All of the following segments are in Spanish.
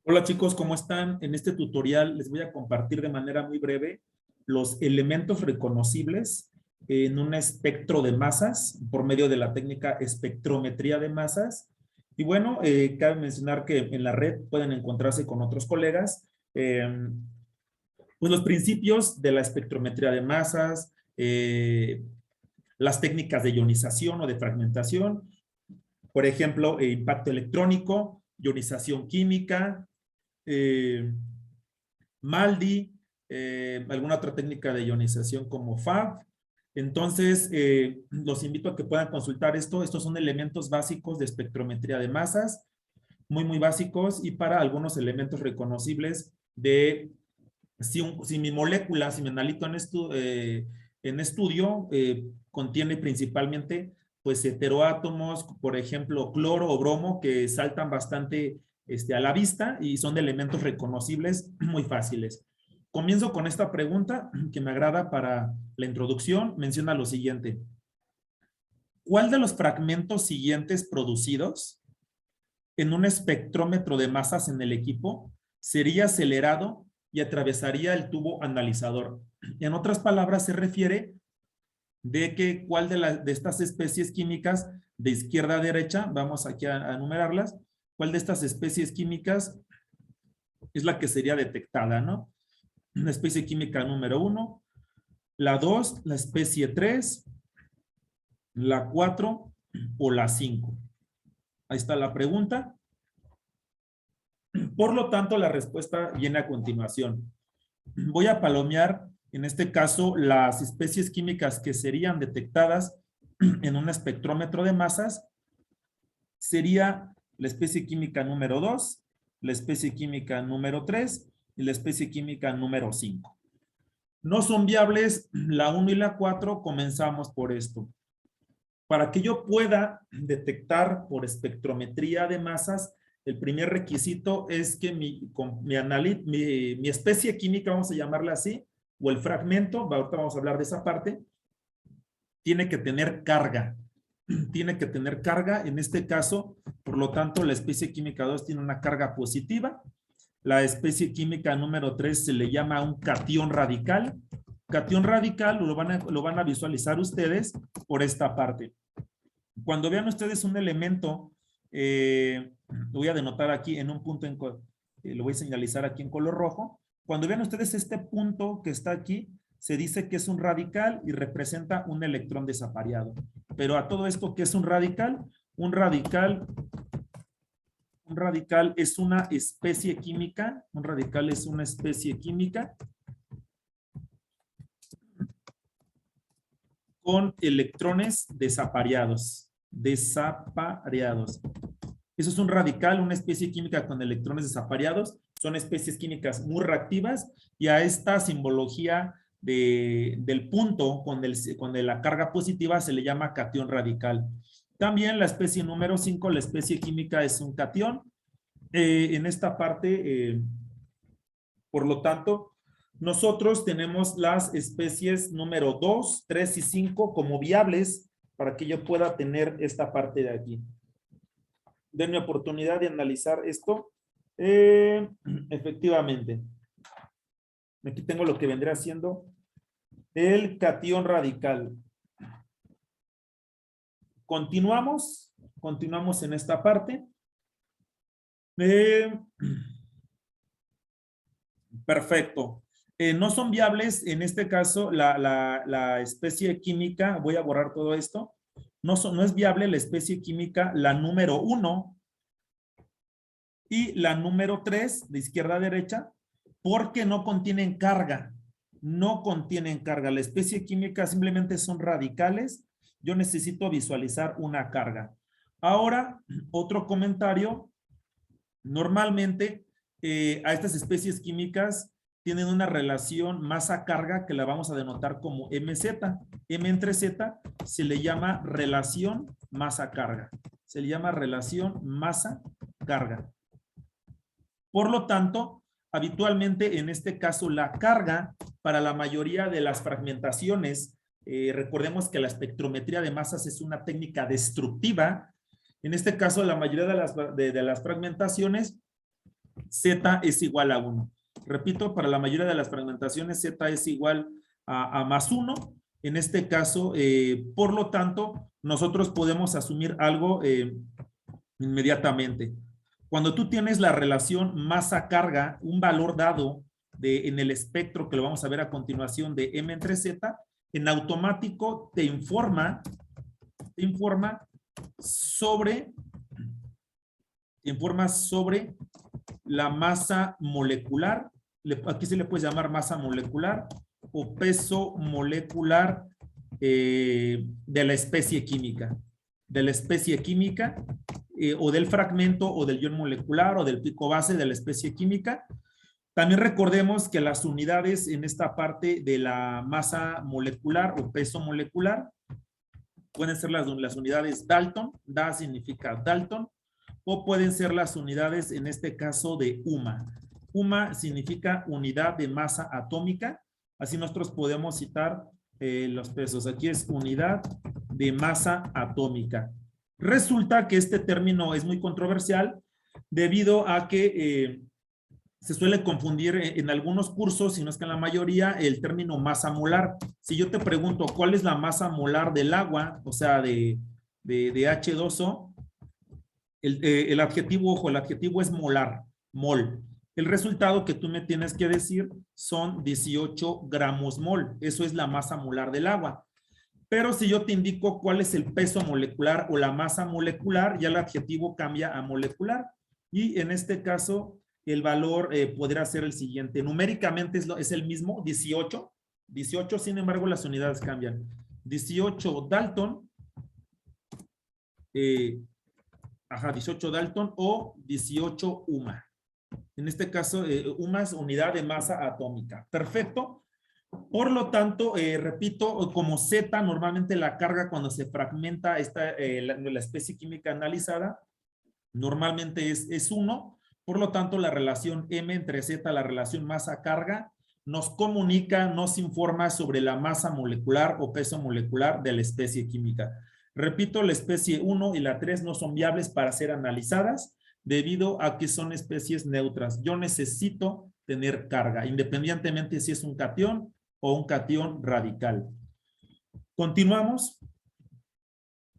Hola chicos, ¿cómo están? En este tutorial les voy a compartir de manera muy breve los elementos reconocibles en un espectro de masas por medio de la técnica espectrometría de masas. Y bueno, cabe mencionar que en la red pueden encontrarse con otros colegas pues los principios de la espectrometría de masas, las técnicas de ionización o de fragmentación, por ejemplo, impacto electrónico, ionización química, MALDI, alguna otra técnica de ionización como FAB. Entonces, los invito a que puedan consultar esto. Estos son elementos básicos de espectrometría de masas, muy básicos, y para algunos elementos reconocibles de si mi molécula, si mi analito en estudio, contiene principalmente pues heteroátomos, por ejemplo, cloro o bromo, que saltan bastante a la vista y son de elementos reconocibles muy fáciles. Comienzo con esta pregunta que me agrada para la introducción. Menciona lo siguiente. ¿Cuál de los fragmentos siguientes producidos en un espectrómetro de masas en el equipo sería acelerado y atravesaría el tubo analizador? En otras palabras, se refiere de que cuál de estas especies químicas de izquierda a derecha, vamos aquí a enumerarlas, cuál de estas especies químicas es la que sería detectada, ¿no? La especie química número 1, la 2, la especie 3, la 4 o la 5. Ahí está la pregunta. Por lo tanto, la respuesta viene a continuación. Voy a palomear, en este caso, las especies químicas que serían detectadas en un espectrómetro de masas. Sería la especie química número 2, la especie química número 3 y la especie química número 5. No son viables la 1 y la 4, comenzamos por esto. Para que yo pueda detectar por espectrometría de masas, el primer requisito es que mi especie química, vamos a llamarla así, o el fragmento, ahorita vamos a hablar de esa parte, tiene que tener carga. Tiene que tener carga, en este caso, por lo tanto, la especie química 2 tiene una carga positiva. La especie química número 3 se le llama un catión radical. Catión radical lo van a visualizar ustedes por esta parte. Cuando vean ustedes un elemento, lo voy a denotar aquí en un punto, lo voy a señalizar aquí en color rojo. Cuando vean ustedes este punto que está aquí, se dice que es un radical y representa un electrón desapareado. Pero a todo esto, ¿qué es un radical? Un radical es una especie química. Un radical es una especie química con electrones desapareados. Eso es un radical, una especie química con electrones desapareados. Son especies químicas muy reactivas y a esta simbología del punto con la carga positiva se le llama catión radical. También la especie número 5, la especie química es un catión. En esta parte, por lo tanto, nosotros tenemos las especies número 2, 3 y 5 como viables para que yo pueda tener esta parte de aquí. Denme oportunidad de analizar esto. Efectivamente. Aquí tengo lo que vendría siendo el catión radical. Continuamos en esta parte. Perfecto. No son viables, en este caso, la especie química, voy a borrar todo esto, no es viable la especie química, la número 1 y la número 3, de izquierda a derecha, porque no contienen carga. No contienen carga. La especie química simplemente son radicales. Yo necesito visualizar una carga. Ahora, otro comentario. Normalmente, a estas especies químicas tienen una relación masa-carga que la vamos a denotar como MZ. M entre Z se le llama relación masa-carga. Se le llama relación masa-carga. Por lo tanto, habitualmente en este caso la carga para la mayoría de las fragmentaciones, recordemos que la espectrometría de masas es una técnica destructiva. En este caso, la mayoría de las fragmentaciones Z es igual a 1. Repito, para la mayoría de las fragmentaciones, Z es igual a más 1. En este caso, por lo tanto, nosotros podemos asumir algo inmediatamente. Cuando tú tienes la relación masa-carga, un valor dado en el espectro, que lo vamos a ver a continuación, de M entre Z, en automático te informa sobre la masa molecular. Aquí se le puede llamar masa molecular o peso molecular de la especie química. O del fragmento o del ion molecular o del pico base de la especie química. También recordemos que las unidades en esta parte de la masa molecular o peso molecular pueden ser las unidades Dalton, Da significa Dalton, o pueden ser las unidades en este caso de UMA. UMA significa unidad de masa atómica, así nosotros podemos citar los pesos. Aquí es unidad de masa atómica. Resulta que este término es muy controversial debido a que se suele confundir en algunos cursos, si no es que en la mayoría, el término masa molar. Si yo te pregunto cuál es la masa molar del agua, o sea, de H2O, el adjetivo, ojo, el adjetivo es molar, mol. El resultado que tú me tienes que decir son 18 gramos mol. Eso es la masa molar del agua. Pero si yo te indico cuál es el peso molecular o la masa molecular, ya el adjetivo cambia a molecular. Y en este caso, el valor podrá ser el siguiente. Numéricamente es el mismo, 18. 18, sin embargo, las unidades cambian. 18 Dalton. 18 Dalton o 18 UMA. En este caso, UMA es unidad de masa atómica. Perfecto. Por lo tanto, repito, como Z, normalmente la carga cuando se fragmenta la especie química analizada, normalmente es 1. Por lo tanto, la relación M entre Z, la relación masa-carga, nos comunica, nos informa sobre la masa molecular o peso molecular de la especie química. Repito, la especie 1 y la 3 no son viables para ser analizadas debido a que son especies neutras. Yo necesito tener carga, independientemente si es un catión o un catión radical. Continuamos.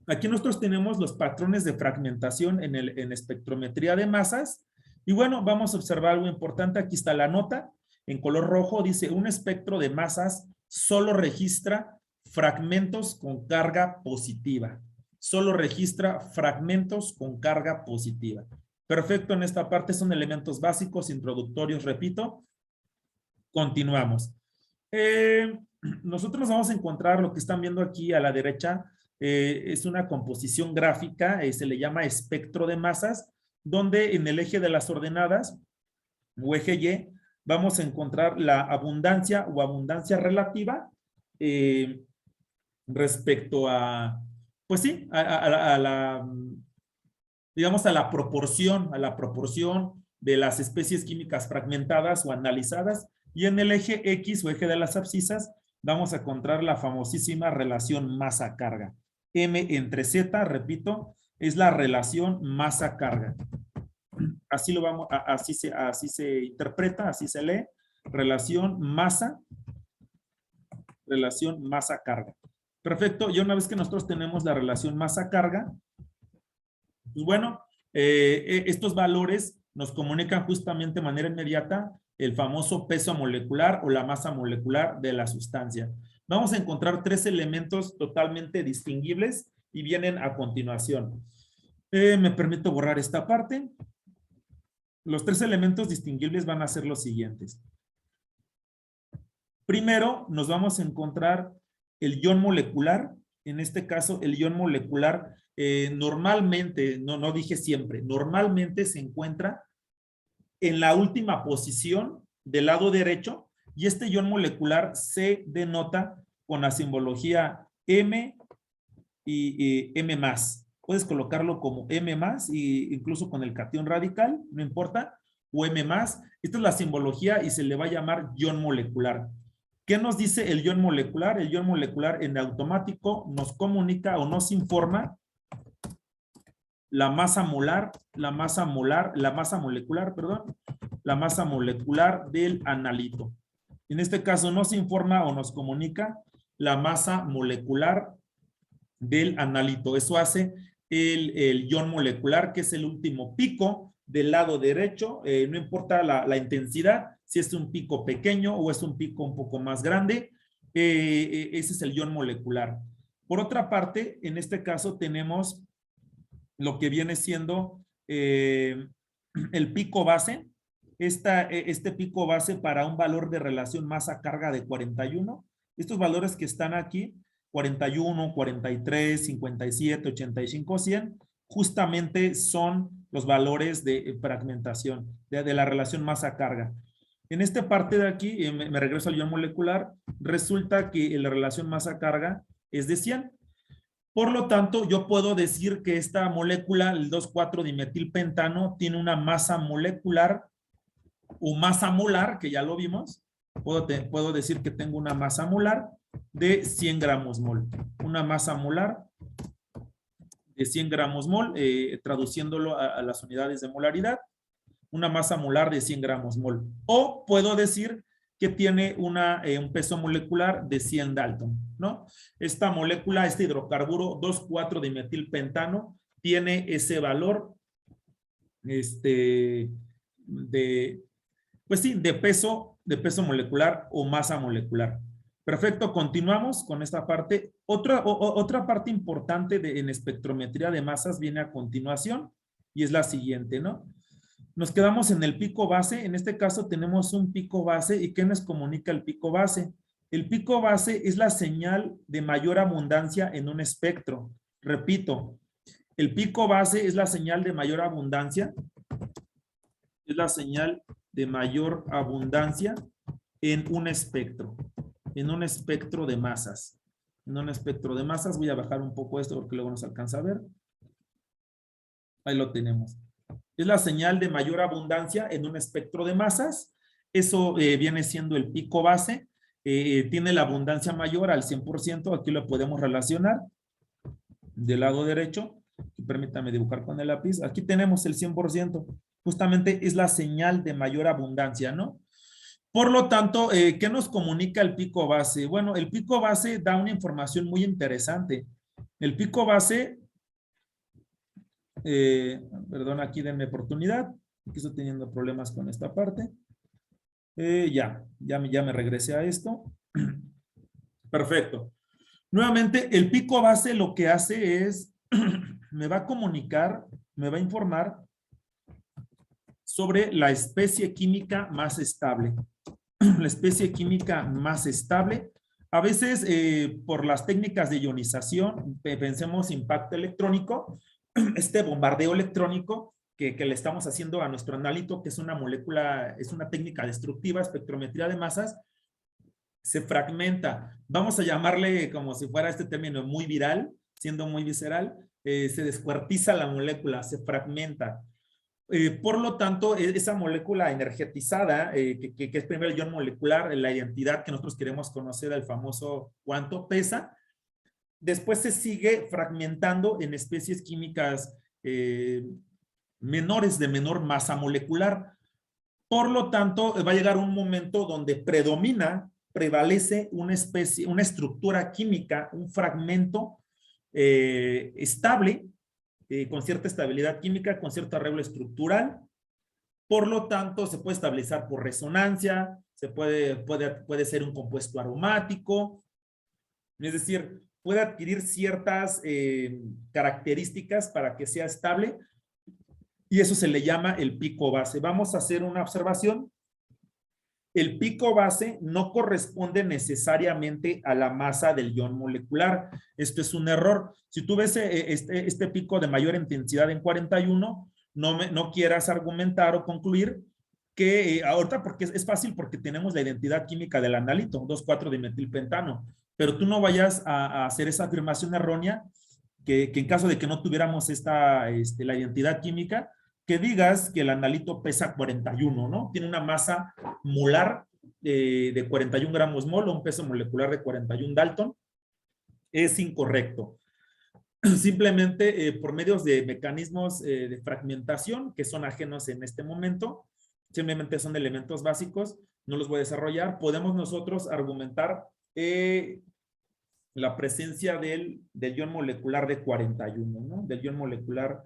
Aquí nosotros tenemos los patrones de fragmentación en espectrometría de masas. Y bueno, vamos a observar algo importante. Aquí está la nota en color rojo. Dice, un espectro de masas solo registra fragmentos con carga positiva. Solo registra fragmentos con carga positiva. Perfecto, en esta parte son elementos básicos, introductorios, repito. Continuamos. Nosotros vamos a encontrar lo que están viendo aquí a la derecha. Es una composición gráfica, se le llama espectro de masas, donde en el eje de las ordenadas, o eje Y, vamos a encontrar la abundancia o abundancia relativa respecto a, pues sí, digamos, a la proporción de las especies químicas fragmentadas o analizadas, y en el eje X o eje de las abscisas vamos a encontrar la famosísima relación masa-carga. M entre Z, repito, es la relación masa-carga. Así lo vamos, así se interpreta, así se lee, relación masa-carga. Perfecto, y una vez que nosotros tenemos la relación masa-carga, pues bueno, estos valores nos comunican justamente de manera inmediata el famoso peso molecular o la masa molecular de la sustancia. Vamos a encontrar 3 elementos totalmente distinguibles y vienen a continuación. Me permito borrar esta parte. Los 3 elementos distinguibles van a ser los siguientes. Primero, nos vamos a encontrar el ion molecular. En este caso, el ion molecular normalmente, no dije siempre, normalmente se encuentra en la última posición del lado derecho, y este ion molecular se denota con la simbología M y M+. Puedes colocarlo como M+, e incluso con el catión radical, no importa, o M+. Esta es la simbología y se le va a llamar ion molecular. ¿Qué nos dice el ion molecular? El ion molecular en automático nos comunica o nos informa la masa molecular, perdón, la masa molecular del analito. En este caso nos informa o nos comunica la masa molecular del analito. Eso hace el ion molecular, que es el último pico del lado derecho. No importa la intensidad, si es un pico pequeño o es un pico un poco más grande, ese es el ion molecular. Por otra parte, en este caso tenemos lo que viene siendo el pico base. Este pico base para un valor de relación masa-carga de 41. Estos valores que están aquí, 41, 43, 57, 85, 100, justamente son los valores de fragmentación, de la relación masa-carga. En esta parte de aquí, me regreso al ion molecular, resulta que la relación masa-carga es de 100. Por lo tanto, yo puedo decir que esta molécula, el 2,4-dimetilpentano, tiene una masa molecular o masa molar, que ya lo vimos. Puedo decir que tengo una masa molar de 100 gramos mol. Una masa molar de 100 gramos mol, traduciéndolo a las unidades de molaridad. Una masa molar de 100 gramos mol. O puedo decir que tiene un peso molecular de 100 Dalton, ¿no? Esta molécula, este hidrocarburo 2,4-dimetilpentano, tiene ese valor pues sí, de peso molecular o masa molecular. Perfecto, continuamos con esta parte. Otra parte importante en espectrometría de masas viene a continuación y es la siguiente, ¿no? Nos quedamos en el pico base. En este caso tenemos un pico base. ¿Y qué nos comunica el pico base? El pico base es la señal de mayor abundancia en un espectro. Repito, el pico base es la señal de mayor abundancia. Es la señal de mayor abundancia en un espectro. En un espectro de masas. En un espectro de masas. Voy a bajar un poco esto porque luego no se alcanza a ver. Ahí lo tenemos. Es la señal de mayor abundancia en un espectro de masas. Eso viene siendo el pico base. Tiene la abundancia mayor al 100%. Aquí lo podemos relacionar. Del lado derecho. Permítame dibujar con el lápiz. Aquí tenemos el 100%. Justamente es la señal de mayor abundancia, ¿no? Por lo tanto, ¿qué nos comunica el pico base? Bueno, el pico base da una información muy interesante. El pico base... perdón, aquí denme oportunidad. Aquí estoy teniendo problemas con esta parte. Ya me regresé a esto. Perfecto. Nuevamente, el pico base lo que hace es, me va a comunicar, me va a informar sobre la especie química más estable. La especie química más estable. A veces, por las técnicas de ionización, pensemos impacto electrónico, este bombardeo electrónico que le estamos haciendo a nuestro analito, que es una molécula, es una técnica destructiva, espectrometría de masas, se fragmenta. Vamos a llamarle como si fuera este término muy viral, siendo muy visceral, se descuartiza la molécula, se fragmenta. Por lo tanto, esa molécula energetizada, que es primero el ion molecular, la identidad que nosotros queremos conocer, el famoso cuánto pesa, después se sigue fragmentando en especies químicas menores, de menor masa molecular. Por lo tanto, va a llegar un momento donde prevalece una especie, una estructura química, un fragmento estable, con cierta estabilidad química, con cierto arreglo estructural. Por lo tanto, se puede estabilizar por resonancia, puede ser un compuesto aromático, es decir, puede adquirir ciertas características para que sea estable y eso se le llama el pico base. Vamos a hacer una observación. El pico base no corresponde necesariamente a la masa del ion molecular. Esto es un error. Si tú ves este pico de mayor intensidad en 41, no quieras argumentar o concluir que ahorita, porque es fácil porque tenemos la identidad química del analito, 2,4-dimetilpentano, pero tú no vayas a hacer esa afirmación errónea que en caso de que no tuviéramos la identidad química, que digas que el analito pesa 41, ¿no? Tiene una masa molar de 41 gramos mol o un peso molecular de 41 Dalton. Es incorrecto. simplemente por medios de mecanismos de fragmentación que son ajenos en este momento, simplemente son elementos básicos, no los voy a desarrollar, podemos nosotros argumentar la presencia del ion molecular de 41, ¿no? Del ion molecular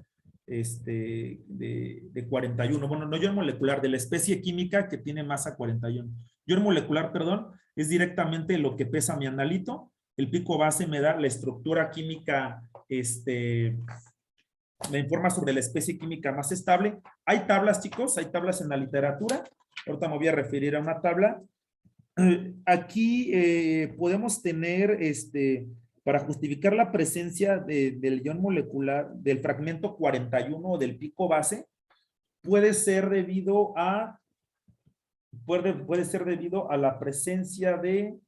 de 41. Bueno, no ion molecular, de la especie química que tiene masa 41. Ion molecular, perdón, es directamente lo que pesa mi analito. El pico base me da la estructura química, me informa sobre la especie química más estable. Hay tablas, chicos, hay tablas en la literatura. Ahorita me voy a referir a una tabla. Aquí podemos tener, para justificar la presencia del ion molecular, del fragmento 41 del pico base, puede ser debido a la presencia de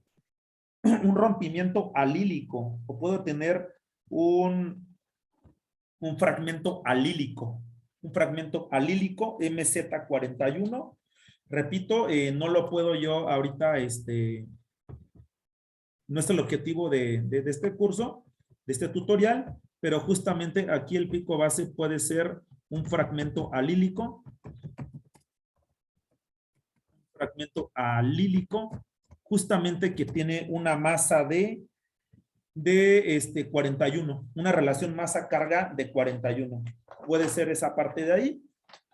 un rompimiento alílico, o puedo tener un fragmento alílico, MZ41. Repito, no lo puedo yo ahorita, no es el objetivo de este curso, de este tutorial, pero justamente aquí el pico base puede ser un fragmento alílico, justamente que tiene una masa de 41, una relación masa-carga de 41. Puede ser esa parte de ahí.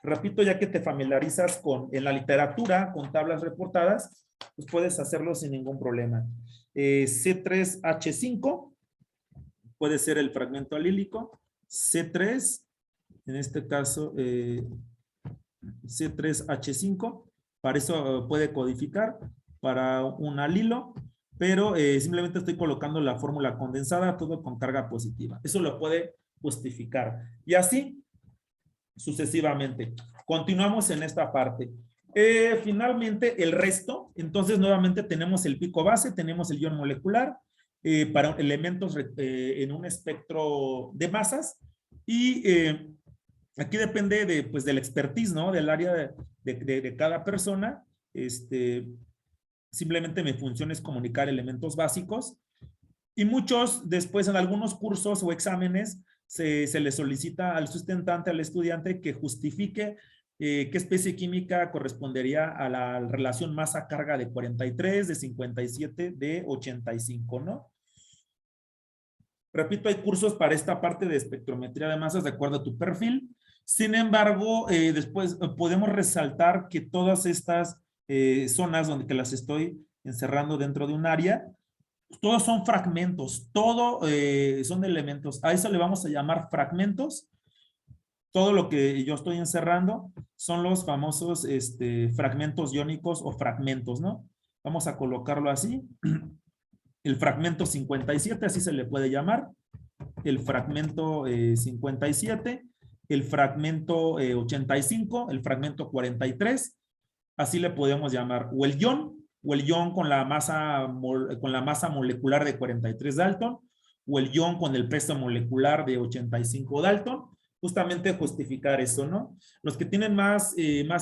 Repito, ya que te familiarizas en la literatura, con tablas reportadas, pues puedes hacerlo sin ningún problema. C3H5 puede ser el fragmento alílico. C3, en este caso, C3H5, para eso puede codificar para un alilo, pero simplemente estoy colocando la fórmula condensada, todo con carga positiva. Eso lo puede justificar. Y así sucesivamente. Continuamos en esta parte. Finalmente, el resto, entonces nuevamente tenemos el pico base, tenemos el ion molecular para elementos en un espectro de masas y aquí depende pues, del expertise, ¿no? Del área de cada persona. Simplemente mi función es comunicar elementos básicos y muchos después en algunos cursos o exámenes se le solicita al sustentante, al estudiante, que justifique qué especie química correspondería a la relación masa-carga de 43, de 57, de 85, ¿no? Repito, hay cursos para esta parte de espectrometría de masas de acuerdo a tu perfil. Sin embargo, después podemos resaltar que todas estas zonas donde que las estoy encerrando dentro de un área, todos son fragmentos, todo son elementos. A eso le vamos a llamar fragmentos. Todo lo que yo estoy encerrando son los famosos fragmentos iónicos o fragmentos, ¿no? Vamos a colocarlo así. El fragmento 57, así se le puede llamar. El fragmento 57, el fragmento 85, el fragmento 43, así le podemos llamar. O el ion con la masa molecular de 43 Dalton, o el ion con el peso molecular de 85 Dalton, justamente justificar eso, ¿no? Los que tienen más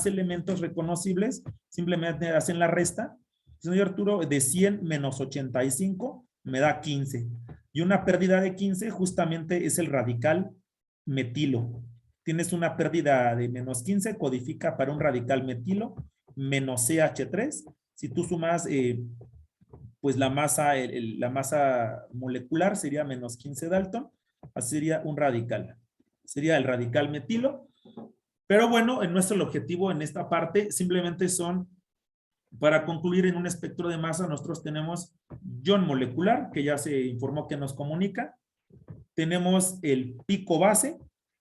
elementos reconocibles, simplemente hacen la resta. Señor Arturo, de 100 menos 85 me da 15. Y una pérdida de 15 justamente es el radical metilo. Tienes una pérdida de menos 15, codifica para un radical metilo, menos CH3. Si tú sumas, pues la masa molecular sería menos 15 Dalton, así sería un radical. Sería el radical metilo. Pero bueno, en nuestro objetivo en esta parte simplemente son, para concluir en un espectro de masa, nosotros tenemos ion molecular, que ya se informó que nos comunica. Tenemos el pico base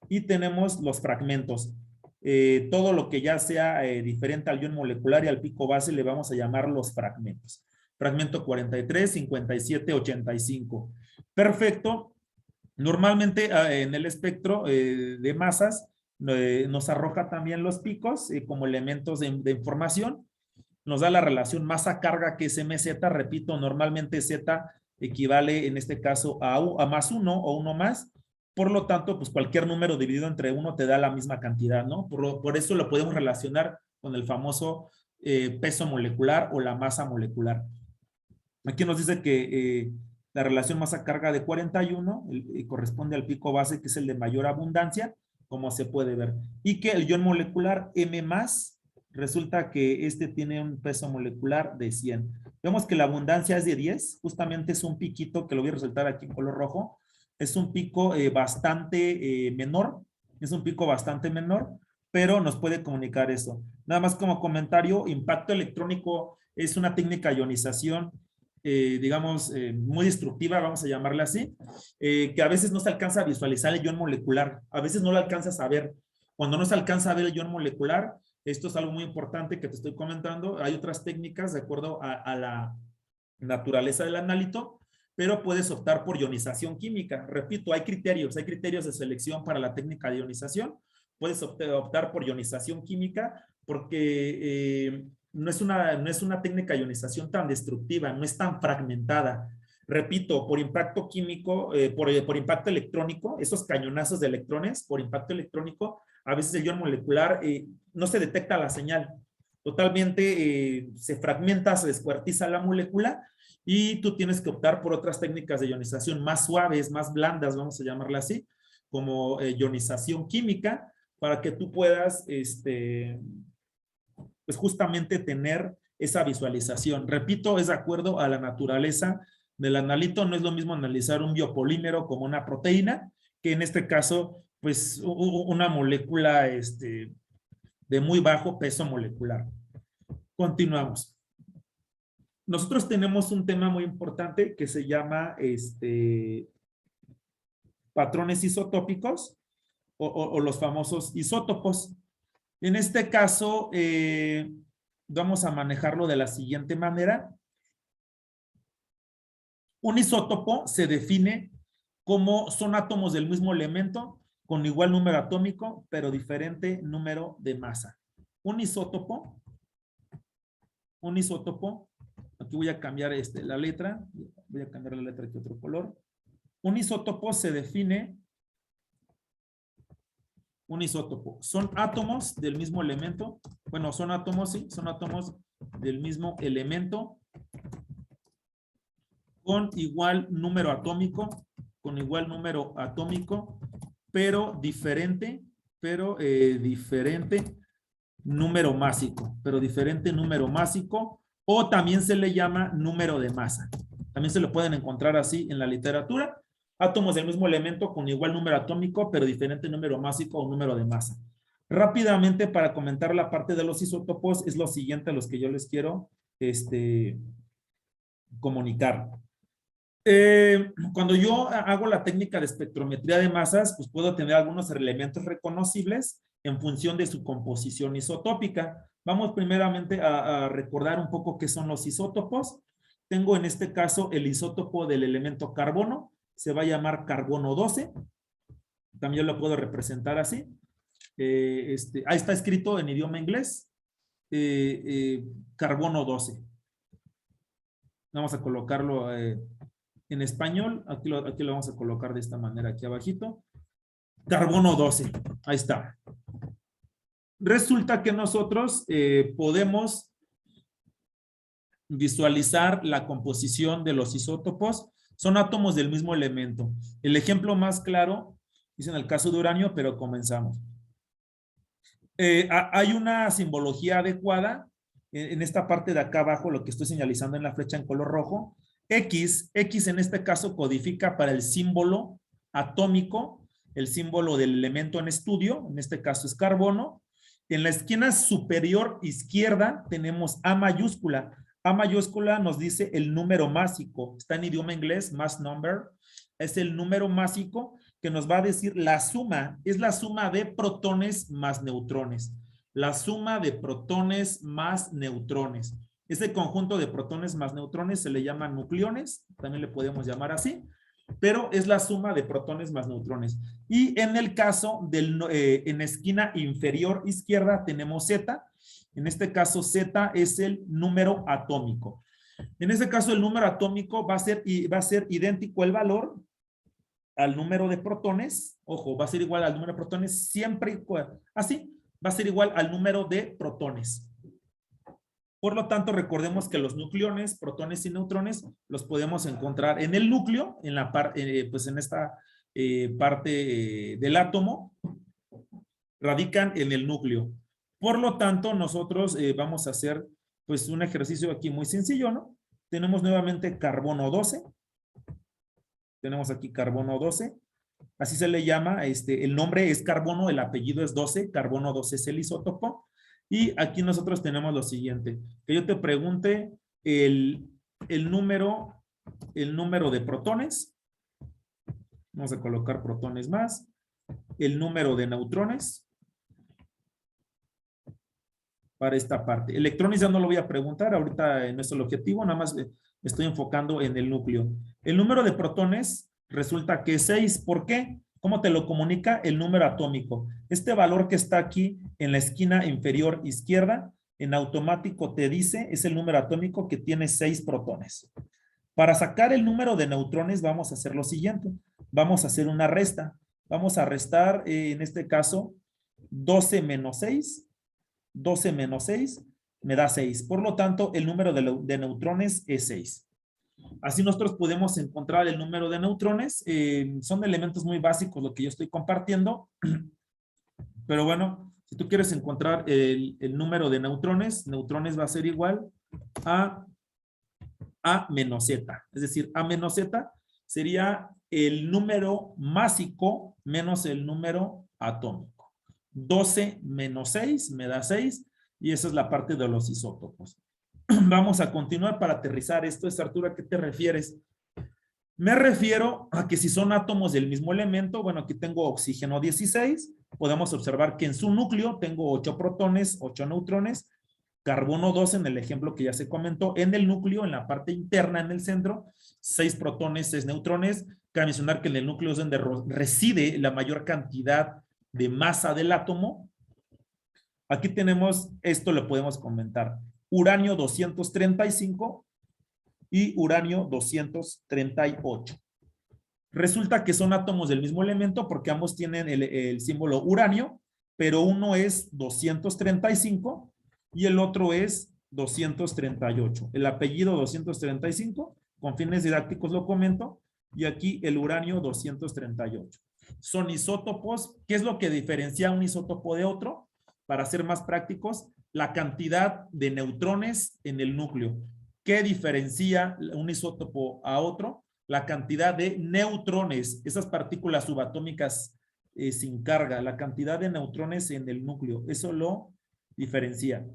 y tenemos los fragmentos. Todo lo que ya sea diferente al ion molecular y al pico base le vamos a llamar los fragmentos. Fragmento 43, 57, 85. Perfecto. Normalmente en el espectro de masas nos arroja también los picos como elementos de información. Nos da la relación masa-carga que es MZ. Repito, normalmente Z equivale en este caso a más 1 o 1 más. Por lo tanto, pues cualquier número dividido entre 1 te da la misma cantidad, ¿no? Por eso lo podemos relacionar con el famoso peso molecular o la masa molecular. Aquí nos dice que la relación masa-carga de 41 corresponde al pico base, que es el de mayor abundancia, como se puede ver. Y que el ion molecular M+, resulta que este tiene un peso molecular de 100. Vemos que la abundancia es de 10, justamente es un piquito que lo voy a resaltar aquí en color rojo. Es un pico bastante menor, es un pico bastante menor, pero nos puede comunicar eso. Nada más como comentario, impacto electrónico es una técnica de ionización, digamos, muy destructiva, vamos a llamarla así, que a veces no se alcanza a visualizar el ion molecular, a veces no lo alcanzas a ver. Cuando no se alcanza a ver el ion molecular, esto es algo muy importante que te estoy comentando. Hay otras técnicas de acuerdo a la naturaleza del analito, pero puedes optar por ionización química. Repito, hay criterios de selección para la técnica de ionización. Puedes optar por ionización química porque no es una técnica de ionización tan destructiva, no es tan fragmentada. Repito, por impacto químico, por impacto electrónico, esos cañonazos de electrones, por impacto electrónico, a veces el ion molecular no se detecta la señal. Totalmente se fragmenta, se descuartiza la molécula y tú tienes que optar por otras técnicas de ionización más suaves, más blandas, vamos a llamarla así, como ionización química, para que tú puedas, pues justamente tener esa visualización. Repito, es de acuerdo a la naturaleza del analito. No es lo mismo analizar un biopolímero como una proteína, que en este caso, pues una molécula de muy bajo peso molecular. Continuamos. Nosotros tenemos un tema muy importante que se llama patrones isotópicos o los famosos isótopos. En este caso, vamos a manejarlo de la siguiente manera. Un isótopo se define como son átomos del mismo elemento con igual número atómico, pero diferente número de masa. Un isótopo, aquí voy a cambiar la letra, voy a cambiar la letra aquí a otro color. Un isótopo se define, un isótopo, son átomos del mismo elemento, bueno, son átomos, sí, son átomos del mismo elemento con igual número atómico, pero diferente número másico, o también se le llama número de masa. También se lo pueden encontrar así en la literatura. Átomos del mismo elemento con igual número atómico, pero diferente número másico o número de masa. Rápidamente, para comentar la parte de los isótopos, es lo siguiente a los que yo les quiero comunicar. Cuando yo hago la técnica de espectrometría de masas, pues puedo tener algunos elementos reconocibles en función de su composición isotópica. Vamos primeramente a recordar un poco qué son los isótopos. Tengo en este caso el isótopo del elemento carbono, se va a llamar carbono 12. También lo puedo representar así. Ahí está escrito en idioma inglés, carbono 12. Vamos a colocarlo en español, aquí lo vamos a colocar de esta manera aquí abajito. Carbono 12, ahí está. Resulta que nosotros podemos visualizar la composición de los isótopos. Son átomos del mismo elemento. El ejemplo más claro es en el caso de uranio, pero comenzamos. Hay una simbología adecuada en esta parte de acá abajo, lo que estoy señalizando en la flecha en color rojo. X en este caso codifica para el símbolo atómico, el símbolo del elemento en estudio, en este caso es carbono. En la esquina superior izquierda tenemos A mayúscula. A mayúscula nos dice el número másico, está en idioma inglés, mass number, es el número másico que nos va a decir la suma, es la suma de protones más neutrones. La suma de protones más neutrones. Ese conjunto de protones más neutrones se le llama nucleones, también le podemos llamar así, pero es la suma de protones más neutrones. Y en el caso en esquina inferior izquierda tenemos Z, en este caso Z es el número atómico. En este caso el número atómico va a ser idéntico el valor al número de protones, ojo, va a ser igual al número de protones siempre así, va a ser igual al número de protones. Por lo tanto, recordemos que los nucleones, protones y neutrones, los podemos encontrar en el núcleo, en la pues en esta parte del átomo, radican en el núcleo. Por lo tanto, nosotros vamos a hacer pues un ejercicio aquí muy sencillo, ¿no? Tenemos nuevamente carbono 12. Tenemos aquí carbono 12. Así se le llama, el nombre es carbono, el apellido es 12, carbono 12 es el isótopo. Y aquí nosotros tenemos lo siguiente, que yo te pregunte el número de protones. Vamos a colocar protones más. El número de neutrones para esta parte. Electrones ya no lo voy a preguntar, ahorita no es el objetivo, nada más me estoy enfocando en el núcleo. El número de protones resulta que es 6. ¿Por qué? ¿Cómo te lo comunica? El número atómico. Este valor que está aquí en la esquina inferior izquierda, en automático te dice, es el número atómico que tiene 6 protones. Para sacar el número de neutrones vamos a hacer lo siguiente. Vamos a hacer una resta. Vamos a restar, en este caso, 12 menos 6. 12 menos 6 me da 6. Por lo tanto, el número de neutrones es 6. Así nosotros podemos encontrar el número de neutrones. Son elementos muy básicos lo que yo estoy compartiendo. Pero bueno, si tú quieres encontrar el número de neutrones, neutrones va a ser igual a A menos Z. Es decir, A menos Z sería el número másico menos el número atómico. 12 menos 6 me da 6 y esa es la parte de los isótopos. Vamos a continuar para aterrizar esto. Arturo, ¿a qué te refieres? Me refiero a que si son átomos del mismo elemento, bueno, aquí tengo oxígeno 16, podemos observar que en su núcleo tengo 8 protones, 8 neutrones, carbono 12 en el ejemplo que ya se comentó, en el núcleo, en la parte interna, en el centro, 6 protones, 6 neutrones. Cabe mencionar que en el núcleo es donde reside la mayor cantidad de masa del átomo. Aquí tenemos, esto lo podemos comentar, uranio 235 y uranio 238. Resulta que son átomos del mismo elemento porque ambos tienen el símbolo uranio, pero uno es 235 y el otro es 238. El apellido 235, con fines didácticos lo comento, y aquí el uranio 238. Son isótopos. ¿Qué es lo que diferencia un isótopo de otro? Para ser más prácticos, la cantidad de neutrones en el núcleo. ¿Qué diferencia un isótopo a otro? La cantidad de neutrones, esas partículas subatómicas sin carga, la cantidad de neutrones en el núcleo, eso lo diferencia.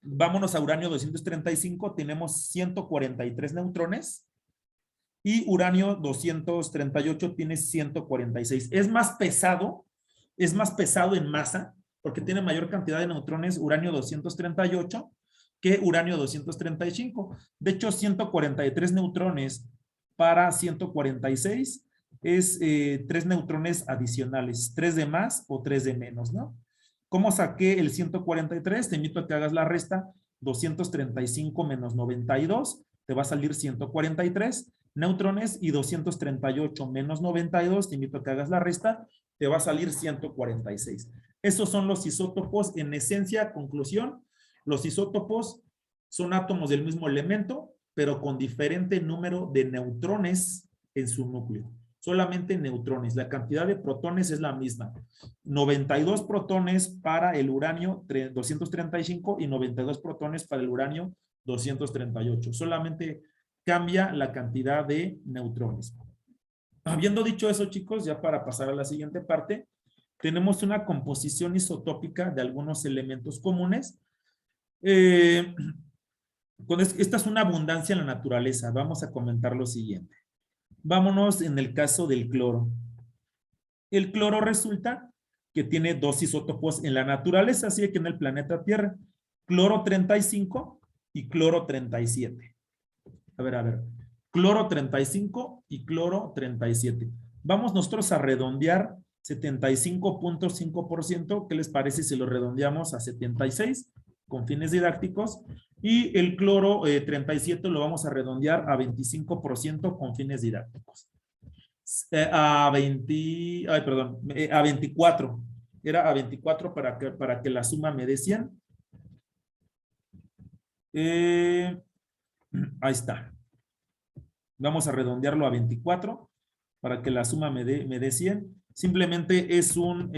Vámonos a uranio 235, tenemos 143 neutrones y uranio 238 tiene 146. Es más pesado en masa porque tiene mayor cantidad de neutrones uranio 238 que uranio 235. De hecho, 143 neutrones para 146 es 3 neutrones adicionales, 3 de más o 3 de menos, ¿no? ¿Cómo saqué el 143? Te invito a que hagas la resta. 235 menos 92, te va a salir 143 neutrones, y 238 menos 92, te invito a que hagas la resta, te va a salir 146. Esos son los isótopos. En esencia, conclusión, los isótopos son átomos del mismo elemento, pero con diferente número de neutrones en su núcleo. Solamente neutrones. La cantidad de protones es la misma. 92 protones para el uranio 235 y 92 protones para el uranio 238. Solamente cambia la cantidad de neutrones. Habiendo dicho eso, chicos, ya para pasar a la siguiente parte, tenemos una composición isotópica de algunos elementos comunes. Esta es una abundancia en la naturaleza. Vamos a comentar lo siguiente. Vámonos en el caso del cloro. El cloro resulta que tiene 2 isótopos en la naturaleza, así que en el planeta Tierra. Cloro 35 y cloro 37. A ver. Cloro 35 y cloro 37. Vamos nosotros a redondear 75.5%. ¿Qué les parece si lo redondeamos a 76 con fines didácticos? Y el cloro 37 lo vamos a redondear a 25% con fines didácticos. A 24. Era a 24 para que la suma me dé 100. Ahí está. Vamos a redondearlo a 24 para que la suma me dé 100. Simplemente es son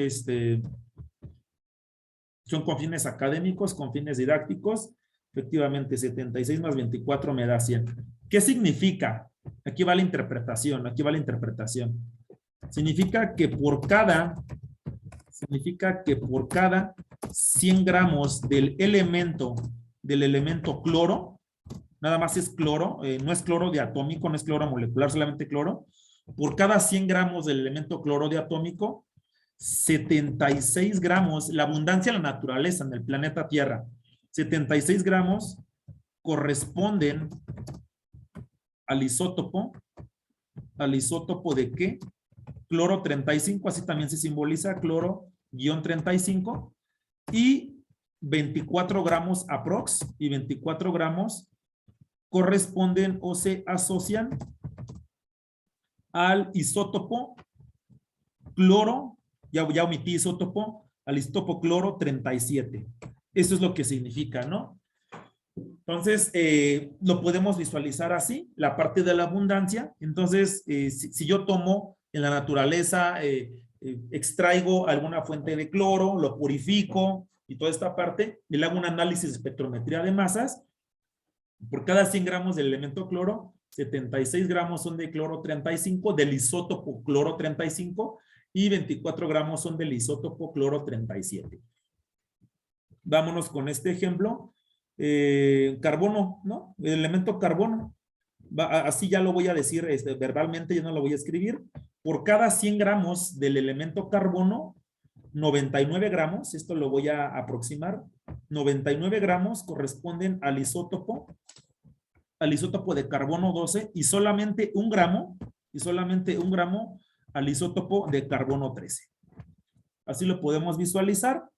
con fines académicos, con fines didácticos. Efectivamente, 76 más 24 me da 100. ¿Qué significa? Aquí va la interpretación, aquí va la interpretación. Significa que por cada 100 gramos del elemento cloro, nada más es cloro, no es cloro diatómico, no es cloro molecular, solamente cloro. Por cada 100 gramos del elemento cloro diatómico, 76 gramos, la abundancia de la naturaleza en el planeta Tierra, 76 gramos corresponden al isótopo ¿de qué? Cloro 35, así también se simboliza cloro-35, y 24 gramos aprox, y 24 gramos corresponden o se asocian al isótopo cloro, ya omití isótopo, al isótopo cloro 37. Eso es lo que significa, ¿no? Entonces, lo podemos visualizar así, la parte de la abundancia. Entonces, si yo tomo en la naturaleza, extraigo alguna fuente de cloro, lo purifico y toda esta parte, y le hago un análisis de espectrometría de masas, por cada 100 gramos del elemento cloro, 76 gramos son de cloro 35, del isótopo cloro 35, y 24 gramos son del isótopo cloro 37. Vámonos con este ejemplo. Carbono, ¿no? El elemento carbono. Así ya lo voy a decir verbalmente, ya no lo voy a escribir. Por cada 100 gramos del elemento carbono, 99 gramos, esto lo voy a aproximar, 99 gramos corresponden al isótopo de carbono 12, y solamente un gramo al isótopo de carbono 13. Así lo podemos visualizar.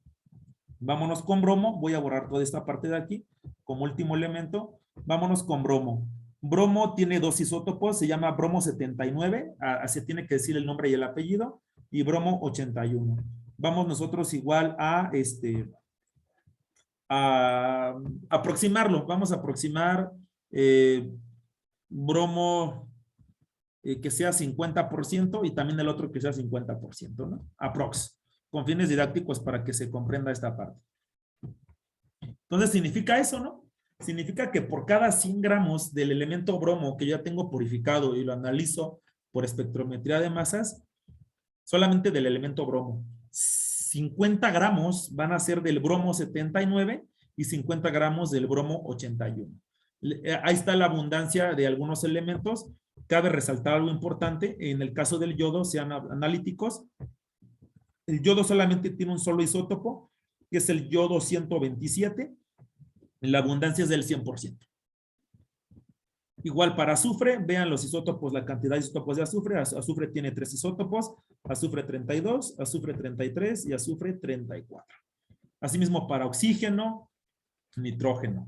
Vámonos con bromo. Voy a borrar toda esta parte de aquí como último elemento. Vámonos con bromo. Bromo tiene dos isótopos, se llama bromo 79, así tiene que decir el nombre y el apellido, y bromo 81. Vamos nosotros igual a aproximarlo. Vamos a aproximar bromo que sea 50% y también el otro que sea 50%, ¿no? Aprox, con fines didácticos para que se comprenda esta parte. Entonces, significa eso, ¿no? Significa que por cada 100 gramos del elemento bromo que ya tengo purificado y lo analizo por espectrometría de masas, solamente del elemento bromo, 50 gramos van a ser del bromo 79 y 50 gramos del bromo 81. Ahí está la abundancia de algunos elementos. Cabe resaltar algo importante, en el caso del yodo, sean analíticos, el yodo solamente tiene un solo isótopo, que es el yodo 127, la abundancia es del 100%. Igual para azufre, vean los isótopos, la cantidad de isótopos de azufre. Azufre tiene 3 isótopos, azufre 32, azufre 33 y azufre 34. Asimismo para oxígeno, nitrógeno.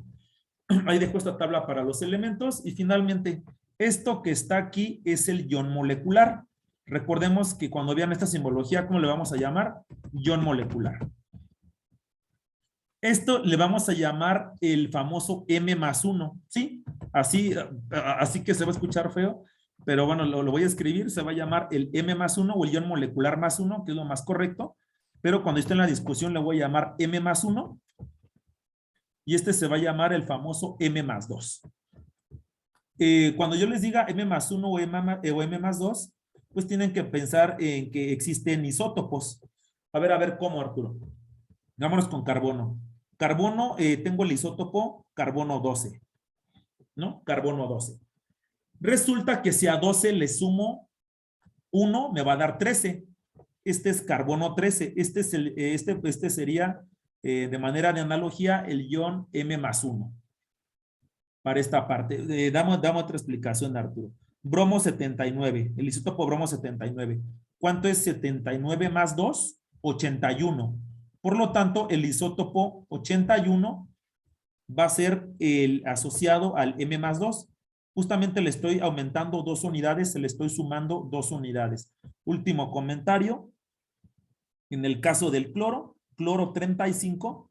Ahí dejo esta tabla para los elementos y finalmente esto que está aquí es el ion molecular. Recordemos que cuando vean esta simbología, ¿cómo le vamos a llamar? Ion molecular. Esto le vamos a llamar el famoso M+1, ¿sí? Así que se va a escuchar feo, pero bueno, lo voy a escribir, se va a llamar el M+1 o el ion molecular +1, que es lo más correcto, pero cuando esté en la discusión le voy a llamar M+1 y este se va a llamar el famoso M+2. Cuando yo les diga M+1 o M+2, pues tienen que pensar en que existen isótopos. A ver, ¿cómo, Arturo? Vámonos con carbono. Carbono, tengo el isótopo carbono 12, ¿no? Carbono 12. Resulta que si a 12 le sumo 1, me va a dar 13. Este es carbono 13. Este sería, de manera de analogía, el ion M+1. Para esta parte. Dame otra explicación, Arturo. Bromo 79. El isótopo bromo 79. ¿Cuánto es 79 más 2? 81. Por lo tanto, el isótopo 81 va a ser el asociado al M+2. Justamente le estoy aumentando 2 unidades, se le estoy sumando 2 unidades. Último comentario. En el caso del cloro, cloro 35,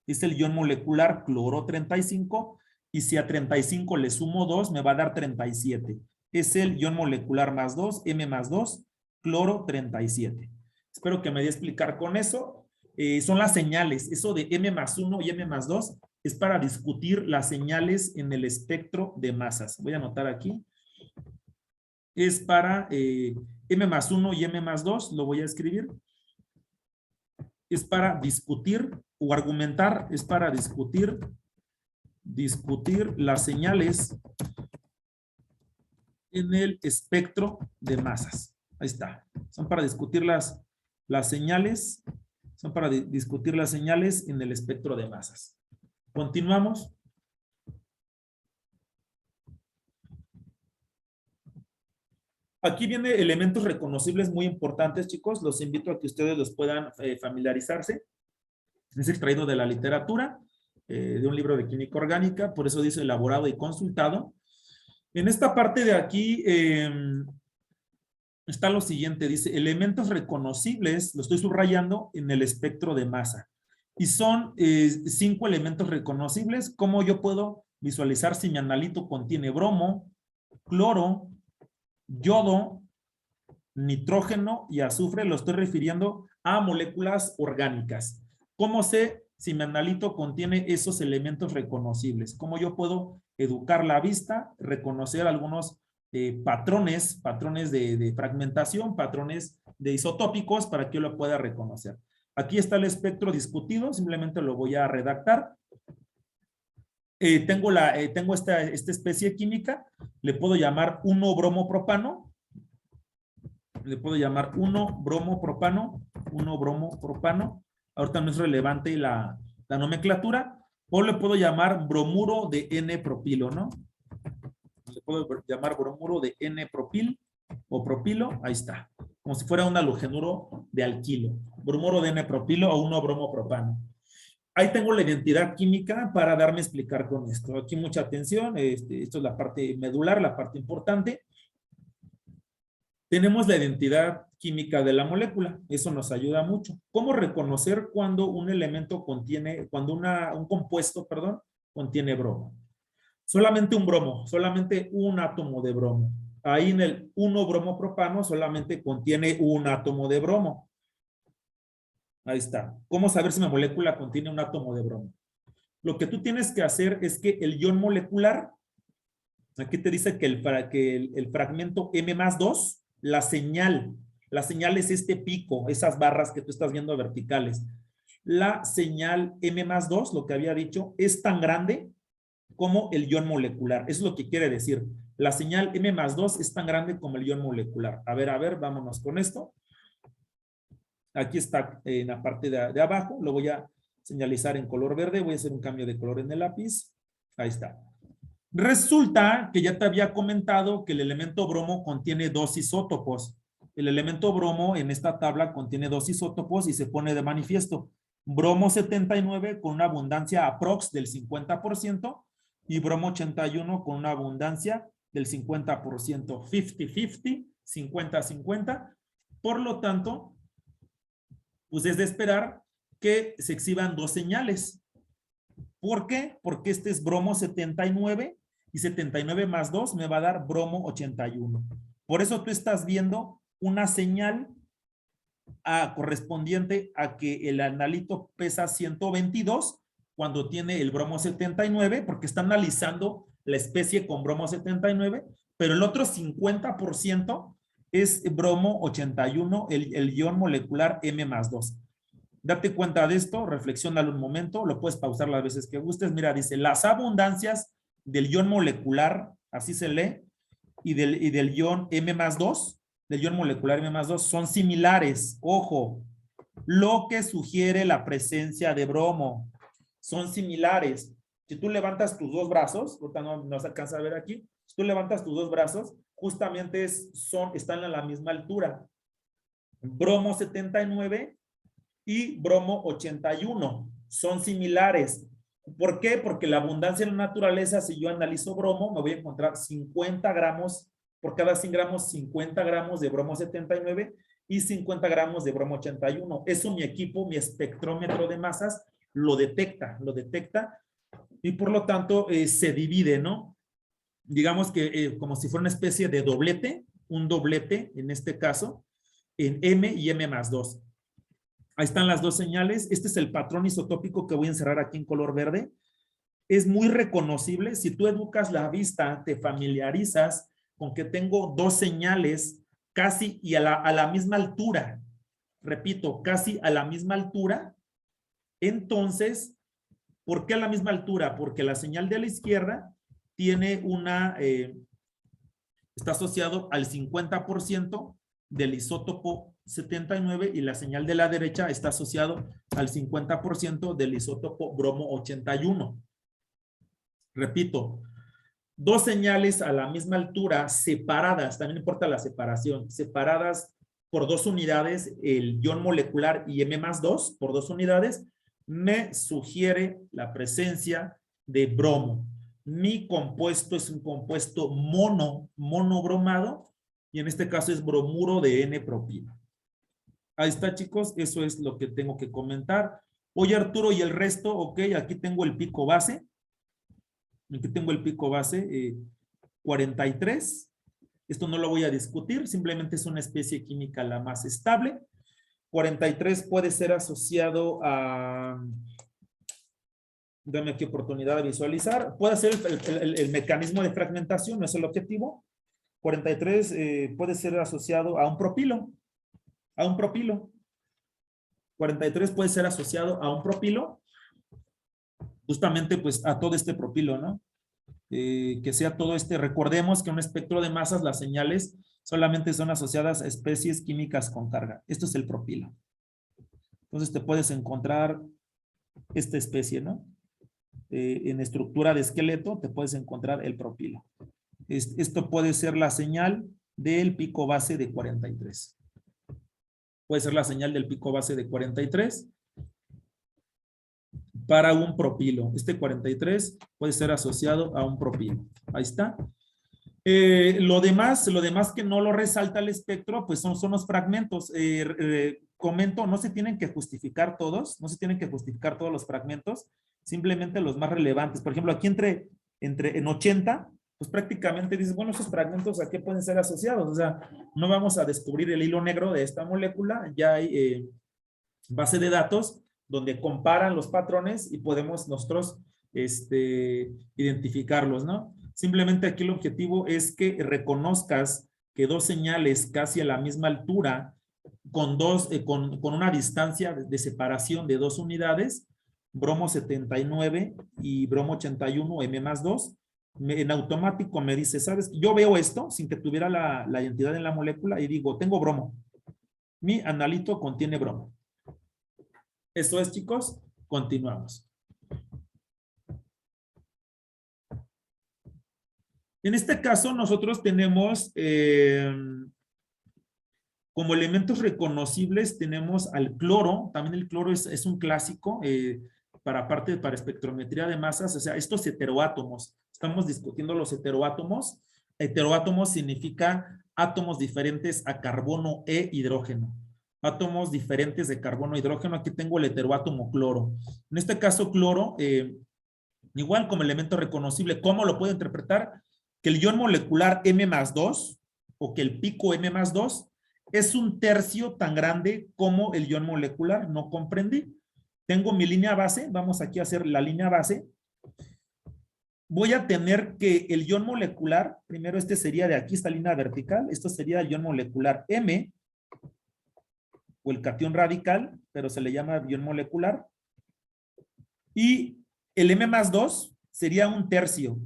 es el ion molecular cloro 35, y si a 35 le sumo 2, me va a dar 37. Es el ion molecular más 2, M más 2, cloro 37. Espero que me dé a explicar con eso. Son las señales. Eso de M más 1 y M más 2 es para discutir las señales en el espectro de masas. Voy a anotar aquí. Es para M más 1 y M más 2, lo voy a escribir. Es para discutir o argumentar, es para discutir las señales en el espectro de masas. Ahí está. Son para discutir las señales, son para discutir las señales en el espectro de masas. Continuamos. Aquí viene elementos reconocibles muy importantes, chicos. Los invito a que ustedes los puedan familiarizarse. Es extraído de la literatura, de un libro de química orgánica, por eso dice elaborado y consultado. En esta parte de aquí está lo siguiente, dice elementos reconocibles, lo estoy subrayando, en el espectro de masa. Y son 5 elementos reconocibles. ¿Cómo yo puedo visualizar si mi analito contiene bromo, cloro, yodo, nitrógeno y azufre? Lo estoy refiriendo a moléculas orgánicas. ¿Cómo sé si mi analito contiene esos elementos reconocibles? ¿Cómo yo puedo educar la vista, reconocer algunos patrones de fragmentación, patrones de isotópicos para que yo lo pueda reconocer? Aquí está el espectro discutido, simplemente lo voy a redactar. Tengo esta especie química, le puedo llamar 1-bromopropano. Le puedo llamar 1-bromopropano, 1-bromopropano. Ahorita no es relevante la nomenclatura. O le puedo llamar bromuro de N-propilo, ¿no? Le puedo llamar bromuro de N-propil o propilo. Ahí está. Como si fuera un halogenuro de alquilo. Bromuro de N-propilo o 1-bromopropano. Ahí tengo la identidad química para darme a explicar con esto. Aquí mucha atención. Esto es la parte medular, la parte importante. Tenemos la identidad química de la molécula. Eso nos ayuda mucho. ¿Cómo reconocer cuando un elemento contiene, cuando un compuesto, perdón, contiene bromo? Solamente un bromo, solamente un átomo de bromo. Ahí en el 1-bromopropano solamente contiene un átomo de bromo. Ahí está. ¿Cómo saber si una molécula contiene un átomo de bromo? Lo que tú tienes que hacer es que el ion molecular, aquí te dice que el fragmento M más 2, la señal es este pico, esas barras que tú estás viendo verticales. La señal M más 2, lo que había dicho, es tan grande como el ion molecular. Eso es lo que quiere decir. La señal M más 2 es tan grande como el ion molecular. A ver, vámonos con esto. Aquí está en la parte de abajo. Lo voy a señalizar en color verde. Voy a hacer un cambio de color en el lápiz. Ahí está. Resulta que ya te había comentado que el elemento bromo contiene 2 isótopos. El elemento bromo en esta tabla contiene 2 isótopos y se pone de manifiesto. Bromo 79 con una abundancia aprox del 50% y bromo 81 con una abundancia del 50%. 50-50, 50-50. Por lo tanto, pues es de esperar que se exhiban 2 señales. ¿Por qué? Porque este es bromo 79 y 79 más 2 me va a dar bromo 81. Por eso tú estás viendo una señal correspondiente a que el analito pesa 122 cuando tiene el bromo 79, porque está analizando la especie con bromo 79, pero el otro 50% es bromo 81, el ion molecular M más 2. Date cuenta de esto, reflexiónalo un momento, lo puedes pausar las veces que gustes. Mira, dice, las abundancias del ion molecular, así se lee, y del ion M más 2, del ion molecular M más 2, son similares. Ojo, lo que sugiere la presencia de bromo. Son similares. Si tú levantas tus 2 brazos, ahorita no se alcanza a ver aquí, si tú levantas tus 2 brazos, justamente están a la misma altura. Bromo 79 y bromo 81 son similares. ¿Por qué? Porque la abundancia en la naturaleza, si yo analizo bromo, me voy a encontrar 50 gramos, por cada 100 gramos, 50 gramos de bromo 79 y 50 gramos de bromo 81. Eso mi equipo, mi espectrómetro de masas, lo detecta, y por lo tanto se divide, ¿no? Digamos que como si fuera una especie de doblete, un doblete en este caso, en M y M+2. Ahí están las dos señales. Este es el patrón isotópico que voy a encerrar aquí en color verde. Es muy reconocible. Si tú educas la vista, te familiarizas con que tengo dos señales casi y a la misma altura. Repito, casi a la misma altura. Entonces, ¿por qué a la misma altura? Porque la señal de la izquierda tiene está asociado al 50% del isótopo 79 y la señal de la derecha está asociado al 50% del isótopo bromo 81. Repito, dos señales a la misma altura separadas, también importa la separación, separadas por 2 unidades, el ion molecular y M+2 por 2 unidades, me sugiere la presencia de bromo. Mi compuesto es un compuesto monobromado y en este caso es bromuro de N-propilo. Ahí está, chicos, eso es lo que tengo que comentar. Oye, Arturo, ¿y el resto? Ok, aquí tengo el pico base. Aquí tengo el pico base 43. Esto no lo voy a discutir, simplemente es una especie química la más estable. 43 puede ser asociado a... Dame aquí oportunidad de visualizar. Puede ser el mecanismo de fragmentación, no es el objetivo. 43 puede ser asociado a un propilo. A un propilo. 43 puede ser asociado a un propilo. Justamente pues a todo este propilo, ¿no? Que sea todo este. Recordemos que en un espectro de masas las señales solamente son asociadas a especies químicas con carga. Esto es el propilo. Entonces te puedes encontrar esta especie, ¿no? En estructura de esqueleto te puedes encontrar el propilo. Esto puede ser la señal del pico base de 43. Puede ser la señal del pico base de 43 para un propilo. Este 43 puede ser asociado a un propilo. Ahí está. Lo demás que no lo resalta el espectro, pues son los fragmentos. Comento, no se tienen que justificar todos, no se tienen que justificar todos los fragmentos, simplemente los más relevantes. Por ejemplo, aquí en 80, pues prácticamente dices, bueno, esos fragmentos ¿a qué pueden ser asociados? O sea, no vamos a descubrir el hilo negro de esta molécula, ya hay base de datos donde comparan los patrones y podemos nosotros identificarlos, ¿no? Simplemente aquí el objetivo es que reconozcas que dos señales casi a la misma altura, con una distancia de separación de 2 unidades, bromo 79 y bromo 81, M+2, en automático me dice, ¿sabes? Yo veo esto sin que tuviera la identidad en la molécula y digo, tengo bromo. Mi analito contiene bromo. Eso es, chicos. Continuamos. En este caso, nosotros tenemos como elementos reconocibles, tenemos al cloro. También el cloro es un clásico para espectrometría de masas. O sea, estos heteroátomos. Estamos discutiendo los heteroátomos. Heteroátomos significa átomos diferentes a carbono e hidrógeno. Átomos diferentes de carbono e hidrógeno. Aquí tengo el heteroátomo cloro. En este caso, cloro, igual como elemento reconocible, ¿cómo lo puedo interpretar? Que el ion molecular M+2 o que el pico M+2 es un tercio tan grande como el ion molecular. No comprendí. Tengo mi línea base. Vamos aquí a hacer la línea base. Voy a tener que el ion molecular, primero este sería de aquí, esta línea vertical. Esto sería el ion molecular M o el catión radical, pero se le llama ion molecular. Y el M+2 sería un tercio.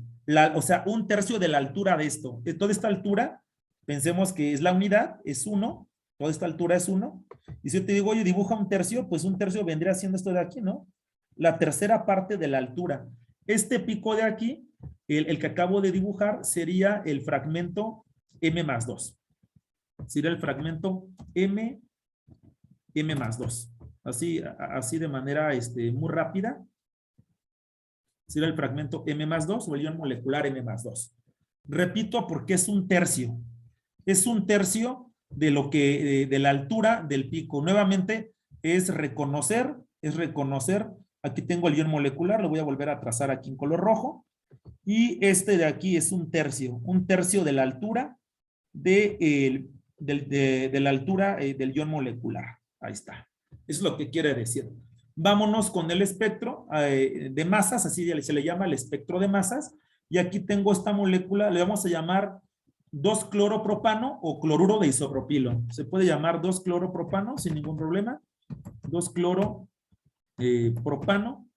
O sea, un tercio de la altura de esto. De toda esta altura, pensemos que es la unidad, es 1. Toda esta altura es 1. Y si yo te digo, oye, dibuja un tercio, pues un tercio vendría siendo esto de aquí, ¿no? La tercera parte de la altura. Este pico de aquí, el que acabo de dibujar, sería el fragmento M+2. Sería el fragmento M+2. Así de manera muy rápida. Sería el fragmento M+2 o el ion molecular M+2. Repito porque es un tercio. Es un tercio de la altura del pico. Nuevamente es reconocer Aquí tengo el ion molecular, lo voy a volver a trazar aquí en color rojo. Y este de aquí es un tercio de la altura de la altura del ion molecular. Ahí está. Eso es lo que quiere decir. Vámonos con el espectro de masas, así se le llama el espectro de masas. Y aquí tengo esta molécula, le vamos a llamar 2-cloropropano o cloruro de isopropilo. Se puede llamar 2-cloropropano sin ningún problema. 2-cloropropano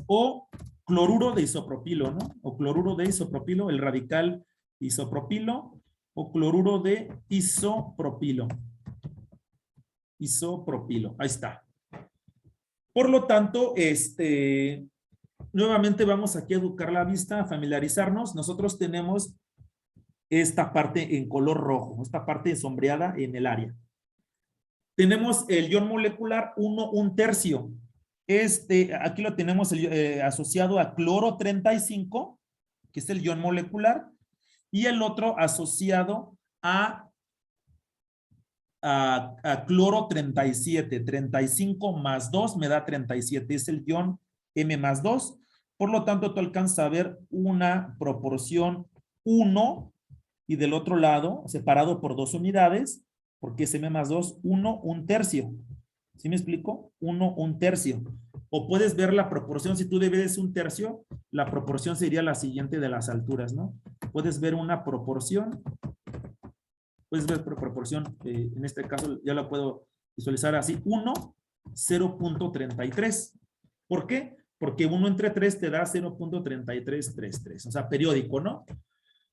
o cloruro de isopropilo, ¿no? O cloruro de isopropilo, el radical isopropilo o cloruro de isopropilo. Isopropilo, ahí está. Por lo tanto, nuevamente vamos aquí a educar la vista, a familiarizarnos. Nosotros tenemos esta parte en color rojo, esta parte sombreada en el área. Tenemos el ion molecular 1/3. Aquí lo tenemos asociado a cloro 35, que es el ion molecular, y el otro asociado a cloro 37. 35 más 2 me da 37, es el ion M+2. Por lo tanto, tú alcanzas a ver una proporción 1 y del otro lado, separado por 2 unidades, porque es M+2, 1/3. ¿Sí me explico? 1/3. O puedes ver la proporción, si tú divides 1/3, la proporción sería la siguiente de las alturas, ¿no? Puedes ver una proporción, en este caso ya la puedo visualizar así, 1, 0.33. ¿Por qué? Porque 1 entre 3 te da 0.3333, o sea, periódico, ¿no?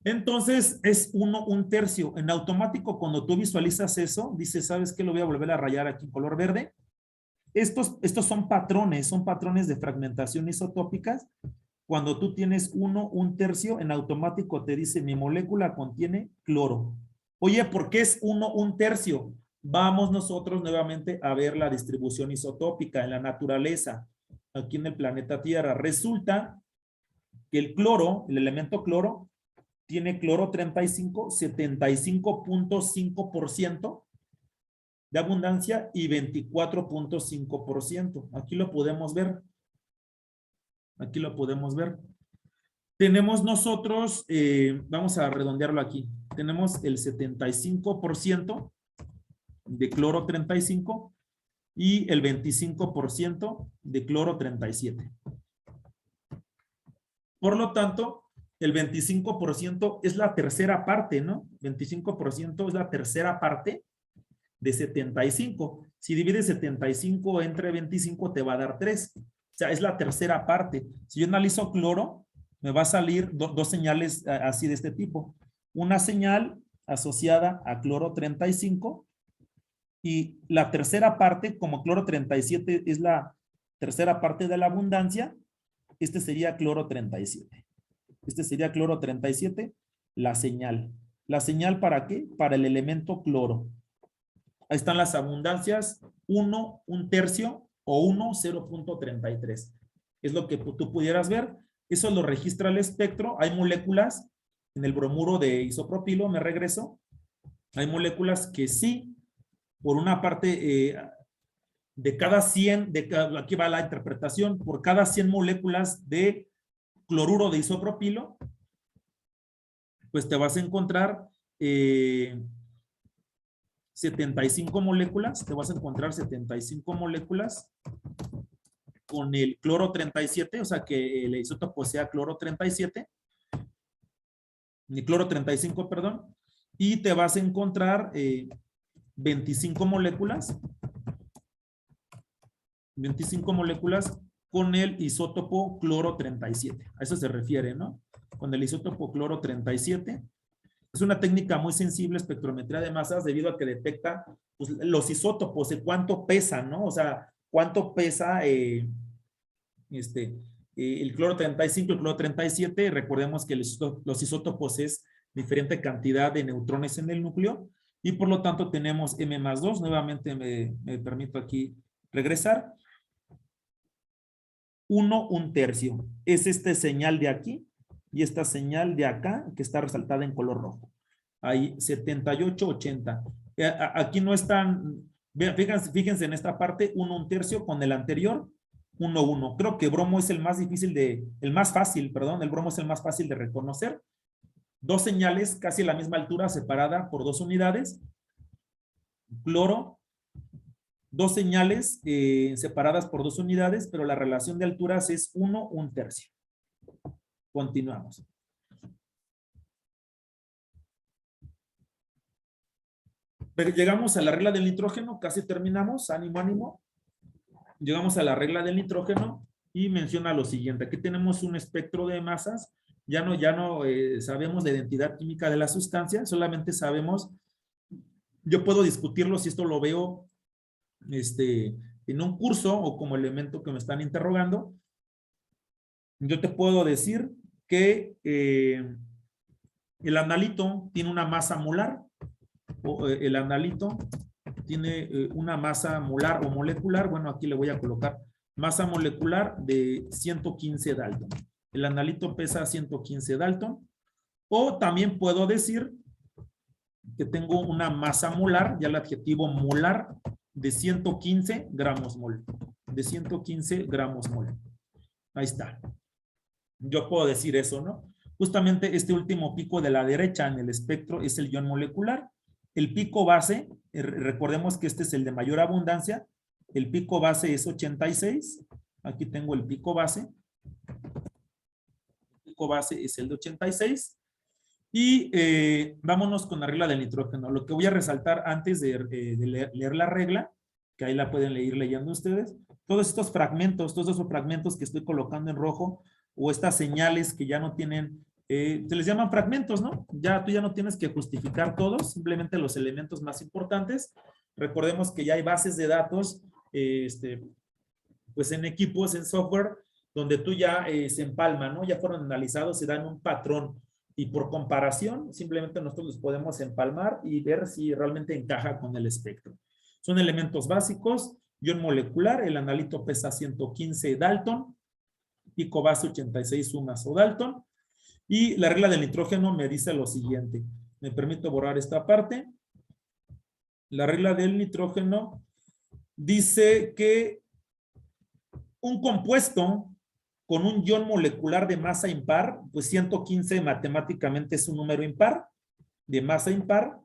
Entonces, es 1/3. En automático, cuando tú visualizas eso, dices, ¿sabes qué? Lo voy a volver a rayar aquí en color verde. Estos son patrones de fragmentación isotópicas. Cuando tú tienes 1/3, en automático te dice, mi molécula contiene cloro. Oye, ¿por qué es 1/3? Vamos nosotros nuevamente a ver la distribución isotópica en la naturaleza, aquí en el planeta Tierra. Resulta que el cloro, el elemento cloro, tiene cloro 35, 75.5% de abundancia y 24.5%. Aquí lo podemos ver. Aquí lo podemos ver. Tenemos nosotros, vamos a redondearlo aquí. Tenemos el 75% de cloro 35 y el 25% de cloro 37. Por lo tanto, el 25% es la tercera parte, ¿no? 25% es la tercera parte de 75. Si divides 75 entre 25 te va a dar 3. O sea, es la tercera parte. Si yo analizo cloro, me va a salir dos señales así de este tipo. Una señal asociada a cloro 35 y la tercera parte, como cloro 37 es la tercera parte de la abundancia, este sería cloro 37. Este sería cloro 37, la señal. ¿La señal para qué? Para el elemento cloro. Ahí están las abundancias, 1/3 o 1, 0.33. Es lo que tú pudieras ver. Eso lo registra el espectro. Hay moléculas en el bromuro de isopropilo, me regreso. Hay moléculas que sí, por una parte, de cada 100, aquí va la interpretación, por cada 100 moléculas de cloruro de isopropilo, pues te vas a encontrar 75 moléculas, te vas a encontrar 75 moléculas con el cloro 37, o sea que el isótopo sea cloro 37, ni cloro 35, perdón, y te vas a encontrar 25 moléculas con el isótopo cloro 37. A eso se refiere, ¿no? Con el isótopo cloro 37. Es una técnica muy sensible, espectrometría de masas, debido a que detecta pues, los isótopos, de cuánto pesa, ¿no? O sea, cuánto pesa el cloro 35, el cloro 37. Recordemos que los isótopos es diferente cantidad de neutrones en el núcleo y por lo tanto tenemos M+2. Nuevamente me permito aquí regresar. 1/3. Es esta señal de aquí y esta señal de acá que está resaltada en color rojo. Ahí 78, 80. Aquí no están, fíjense en esta parte, 1/3 con el anterior 1, 1. Creo que bromo es el más fácil, perdón, el bromo es el más fácil de reconocer. Dos señales casi a la misma altura, separada por 2 unidades. Cloro, dos señales separadas por 2 unidades, pero la relación de alturas es 1, 1/3. Continuamos. Llegamos a la regla del nitrógeno, casi terminamos, ánimo, ánimo. Llegamos a la regla del nitrógeno y menciona lo siguiente. Aquí tenemos un espectro de masas. Ya no sabemos la identidad química de la sustancia, solamente sabemos, yo puedo discutirlo si esto lo veo en un curso o como elemento que me están interrogando. Yo te puedo decir que el analito tiene una masa molar, o el analito tiene una masa molar o molecular. Bueno, aquí le voy a colocar masa molecular de 115 Dalton. El analito pesa 115 Dalton. O también puedo decir que tengo una masa molar, ya el adjetivo molar, de 115 gramos mol. De 115 gramos mol. Ahí está. Yo puedo decir eso, ¿no? Justamente este último pico de la derecha en el espectro es el ion molecular. El pico base, recordemos que este es el de mayor abundancia. El pico base es 86. Aquí tengo el pico base. El pico base es el de 86. Y vámonos con la regla del nitrógeno. Lo que voy a resaltar antes de leer la regla, que ahí la pueden ir leyendo ustedes, todos esos fragmentos que estoy colocando en rojo, o estas señales que ya no tienen, se les llaman fragmentos, ¿no? Ya tú ya no tienes que justificar todos, simplemente los elementos más importantes. Recordemos que ya hay bases de datos, pues en equipos, en software, donde tú ya se empalman, ¿no? Ya fueron analizados, se dan un patrón. Y por comparación, simplemente nosotros los podemos empalmar y ver si realmente encaja con el espectro. Son elementos básicos, ion molecular, el analito pesa 115 Dalton, pico base 86 sumas o Dalton, y la regla del nitrógeno me dice lo siguiente. Me permito borrar esta parte. La regla del nitrógeno dice que un compuesto con un ion molecular de masa impar, pues 115 matemáticamente es un número impar, de masa impar.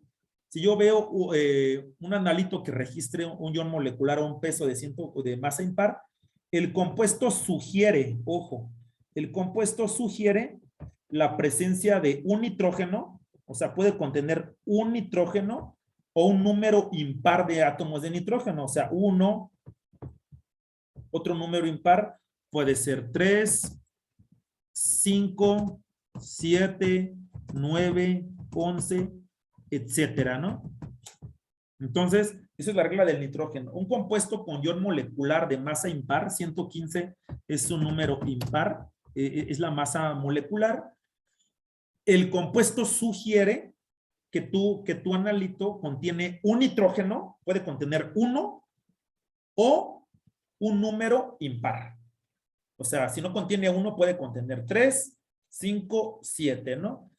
Si yo veo un analito que registre un ion molecular o un peso de masa impar, el compuesto sugiere, ojo, el compuesto sugiere la presencia de un nitrógeno, o sea, puede contener un nitrógeno o un número impar de átomos de nitrógeno, o sea, 1, otro número impar puede ser 3, 5, 7, 9, 11, etcétera, ¿no? Entonces, esa es la regla del nitrógeno. Un compuesto con ion molecular de masa impar, 115 es un número impar, es la masa molecular. El compuesto sugiere que tu analito contiene un nitrógeno, puede contener 1 o un número impar. O sea, si no contiene 1, puede contener 3, 5, 7, ¿no?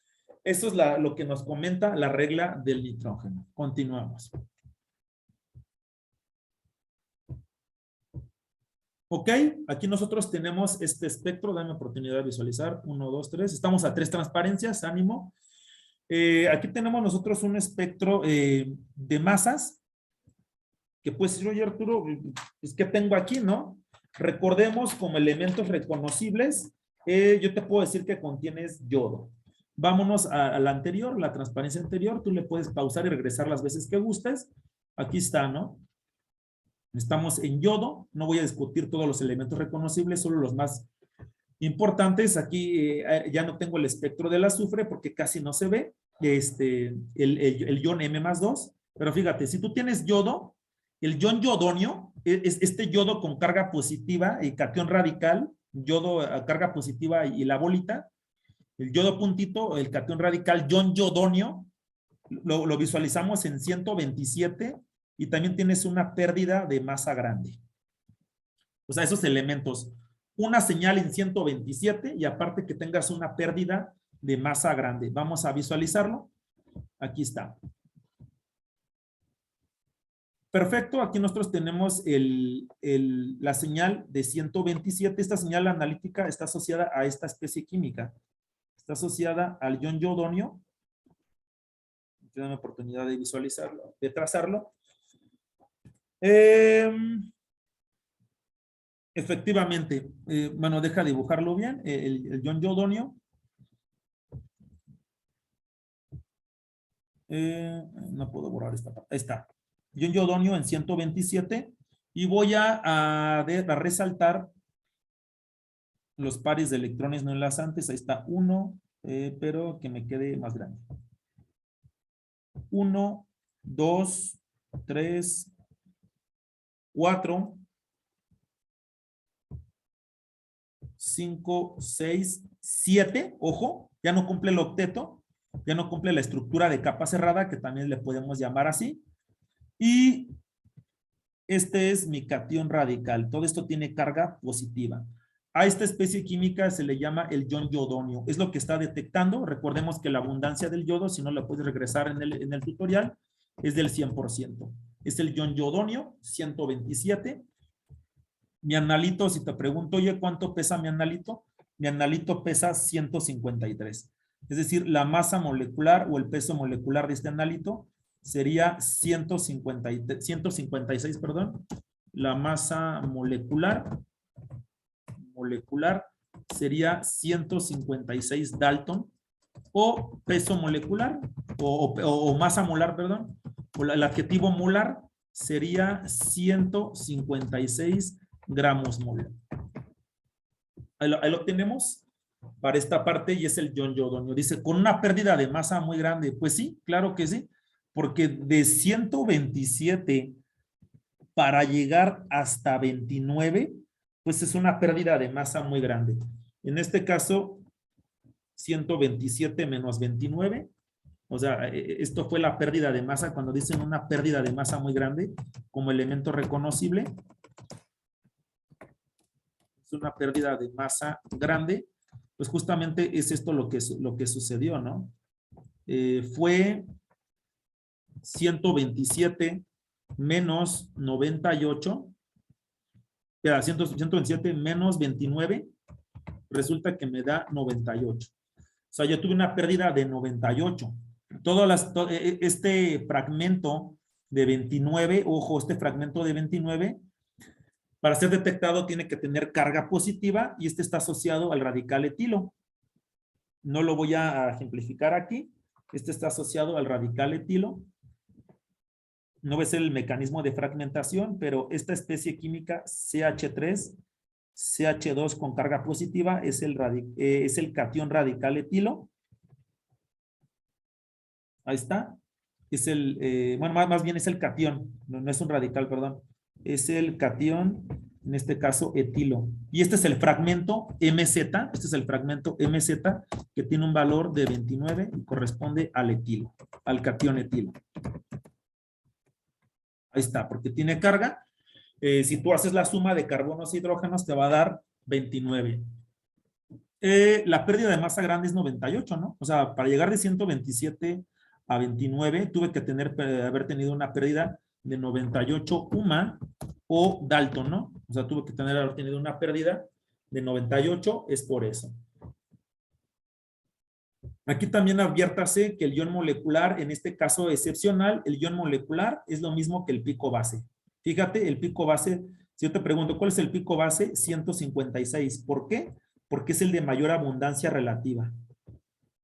Eso es lo que nos comenta la regla del nitrógeno. Continuamos. Ok, aquí nosotros tenemos este espectro. Dame oportunidad de visualizar. 1, 2, 3. Estamos a 3 transparencias, ánimo. Aquí tenemos nosotros un espectro de masas. Que pues, oye Arturo, es que tengo aquí, ¿no? Recordemos como elementos reconocibles, yo te puedo decir que contienes yodo. Vámonos a la anterior, la transparencia anterior. Tú le puedes pausar y regresar las veces que gustes. Aquí está, ¿no? Estamos en yodo. No voy a discutir todos los elementos reconocibles, solo los más importantes. Aquí ya no tengo el espectro del azufre porque casi no se ve. El ion M+2. Pero fíjate, si tú tienes yodo, el ion yodonio es este yodo con carga positiva y catión radical, yodo a carga positiva y la bolita. El yodo puntito, el catión radical, ion yodonio, lo visualizamos en 127 y también tienes una pérdida de masa grande. O sea, esos elementos, una señal en 127 y aparte que tengas una pérdida de masa grande. Vamos a visualizarlo. Aquí está. Perfecto, aquí nosotros tenemos la señal de 127. Esta señal analítica está asociada a esta especie química. Está asociada al ion iodonio. Tienen la oportunidad de visualizarlo, de trazarlo. Efectivamente, bueno, deja dibujarlo bien, el ion iodonio. No puedo borrar esta parte. Ahí está. Ion iodonio en 127. Y voy a resaltar los pares de electrones no enlazantes. Ahí está 1, pero que me quede más grande. 1, 2, 3, 4, 5, 6, 7. Ojo, ya no cumple el octeto. Ya no cumple la estructura de capa cerrada, que también le podemos llamar así. Y este es mi catión radical. Todo esto tiene carga positiva. A esta especie química se le llama el ion iodonio. Es lo que está detectando. Recordemos que la abundancia del yodo, si no la puedes regresar en el tutorial, es del 100%. Es el ion iodonio, 127. Mi analito, si te pregunto, oye, ¿cuánto pesa mi analito? Mi analito pesa 153. Es decir, la masa molecular o el peso molecular de este analito sería 156, perdón. La masa molecular sería 156 Dalton, o peso molecular o masa molar, perdón, o el adjetivo molar sería 156 gramos molar. Ahí lo tenemos para esta parte y es el ion iodonio. Dice, con una pérdida de masa muy grande. Pues sí, claro que sí, porque de 127 para llegar hasta 29, pues es una pérdida de masa muy grande. En este caso, 127 menos 29, o sea, esto fue la pérdida de masa. Cuando dicen una pérdida de masa muy grande como elemento reconocible, es una pérdida de masa grande, pues justamente es esto lo que sucedió, ¿no? Fue 127 menos 98, 127 menos 29, resulta que me da 98. O sea, yo tuve una pérdida de 98. Este fragmento de 29, ojo, este fragmento de 29, para ser detectado tiene que tener carga positiva y este está asociado al radical etilo. No lo voy a ejemplificar aquí. Este está asociado al radical etilo. No va a ser el mecanismo de fragmentación, pero esta especie química CH3, CH2 con carga positiva es el catión radical etilo. Ahí está. Es bueno, más bien es el catión, no es un radical, perdón. Es el catión, en este caso etilo. Y este es el fragmento MZ, este es el fragmento MZ que tiene un valor de 29 y corresponde al etilo, al catión etilo. Ahí está, porque tiene carga. Si tú haces la suma de carbonos e hidrógenos te va a dar 29. La pérdida de masa grande es 98, ¿no? O sea, para llegar de 127 a 29 tuve que haber tenido una pérdida de 98 UMA o Dalton, ¿no? O sea, tuve que haber tenido una pérdida de 98, es por eso. Aquí también adviértase que el ion molecular, en este caso excepcional, el ion molecular es lo mismo que el pico base. Fíjate, el pico base, si yo te pregunto, ¿cuál es el pico base? 156. ¿Por qué? Porque es el de mayor abundancia relativa.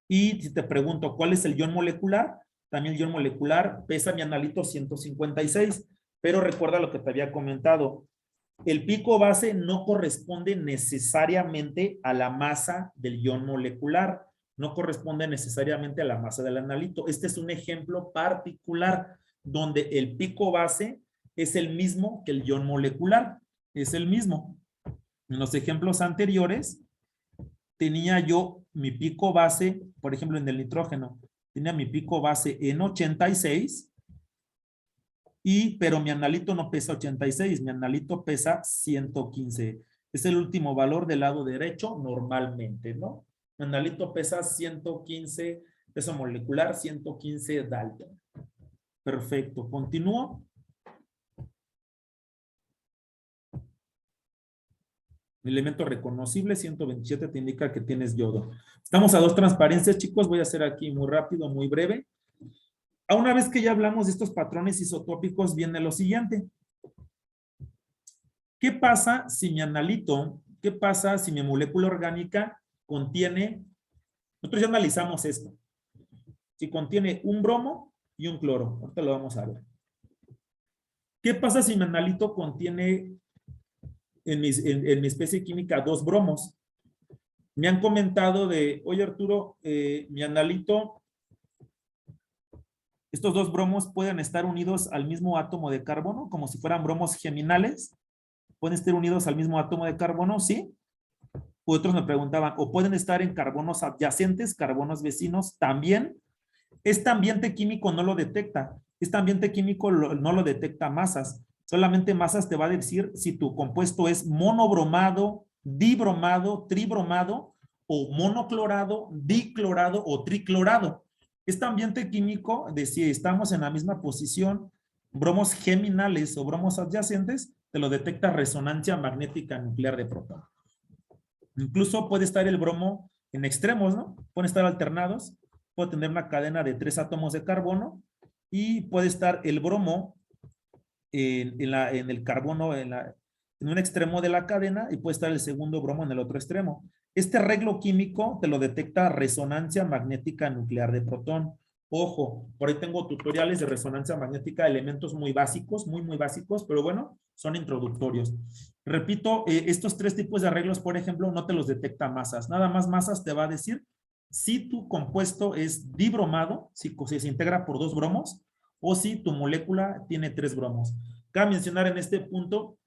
Y si te pregunto, ¿cuál es el ion molecular? También el ion molecular pesa mi analito 156. Pero recuerda lo que te había comentado. El pico base no corresponde necesariamente a la masa del ion molecular. No corresponde necesariamente a la masa del analito. Este es un ejemplo particular donde el pico base es el mismo que el ion molecular. Es el mismo. En los ejemplos anteriores tenía yo mi pico base, por ejemplo en el nitrógeno, tenía mi pico base en 86, pero mi analito no pesa 86, mi analito pesa 115. Es el último valor del lado derecho normalmente, ¿no? Mi analito pesa 115, peso molecular 115 Dalton. Perfecto, continúo. Elemento reconocible, 127 te indica que tienes yodo. Estamos a 2 transparencias, chicos. Voy a hacer aquí muy rápido, muy breve. A una vez que ya hablamos de estos patrones isotópicos, viene lo siguiente. ¿Qué pasa si mi analito, qué pasa si mi molécula orgánica contiene, nosotros ya analizamos esto, si contiene un bromo y un cloro? Ahorita lo vamos a ver. ¿Qué pasa si mi analito contiene en mi especie química 2 bromos? Me han comentado de, oye Arturo, mi analito, estos 2 bromos pueden estar unidos al mismo átomo de carbono, como si fueran bromos geminales. ¿Pueden estar unidos al mismo átomo de carbono? Sí. Otros me preguntaban, ¿o pueden estar en carbonos adyacentes, carbonos vecinos? También. Este ambiente químico no lo detecta. Este ambiente químico no lo detecta masas. Solamente masas te va a decir si tu compuesto es monobromado, dibromado, tribromado, o monoclorado, diclorado o triclorado. Este ambiente químico, de si estamos en la misma posición, bromos geminales o bromos adyacentes, te lo detecta resonancia magnética nuclear de protón. Incluso puede estar el bromo en extremos, ¿no? Pueden estar alternados. Puede tener una cadena de 3 átomos de carbono y puede estar el bromo en el carbono en un extremo de la cadena y puede estar el segundo bromo en el otro extremo. Este arreglo químico te lo detecta resonancia magnética nuclear de protón. Ojo, por ahí tengo tutoriales de resonancia magnética de elementos muy básicos, muy básicos, pero bueno, son introductorios. Repito, estos 3 tipos de arreglos, por ejemplo, no te los detecta masas. Nada más masas te va a decir si tu compuesto es dibromado, si se integra por 2 bromos, o si tu molécula tiene 3 bromos. Cabe mencionar en este punto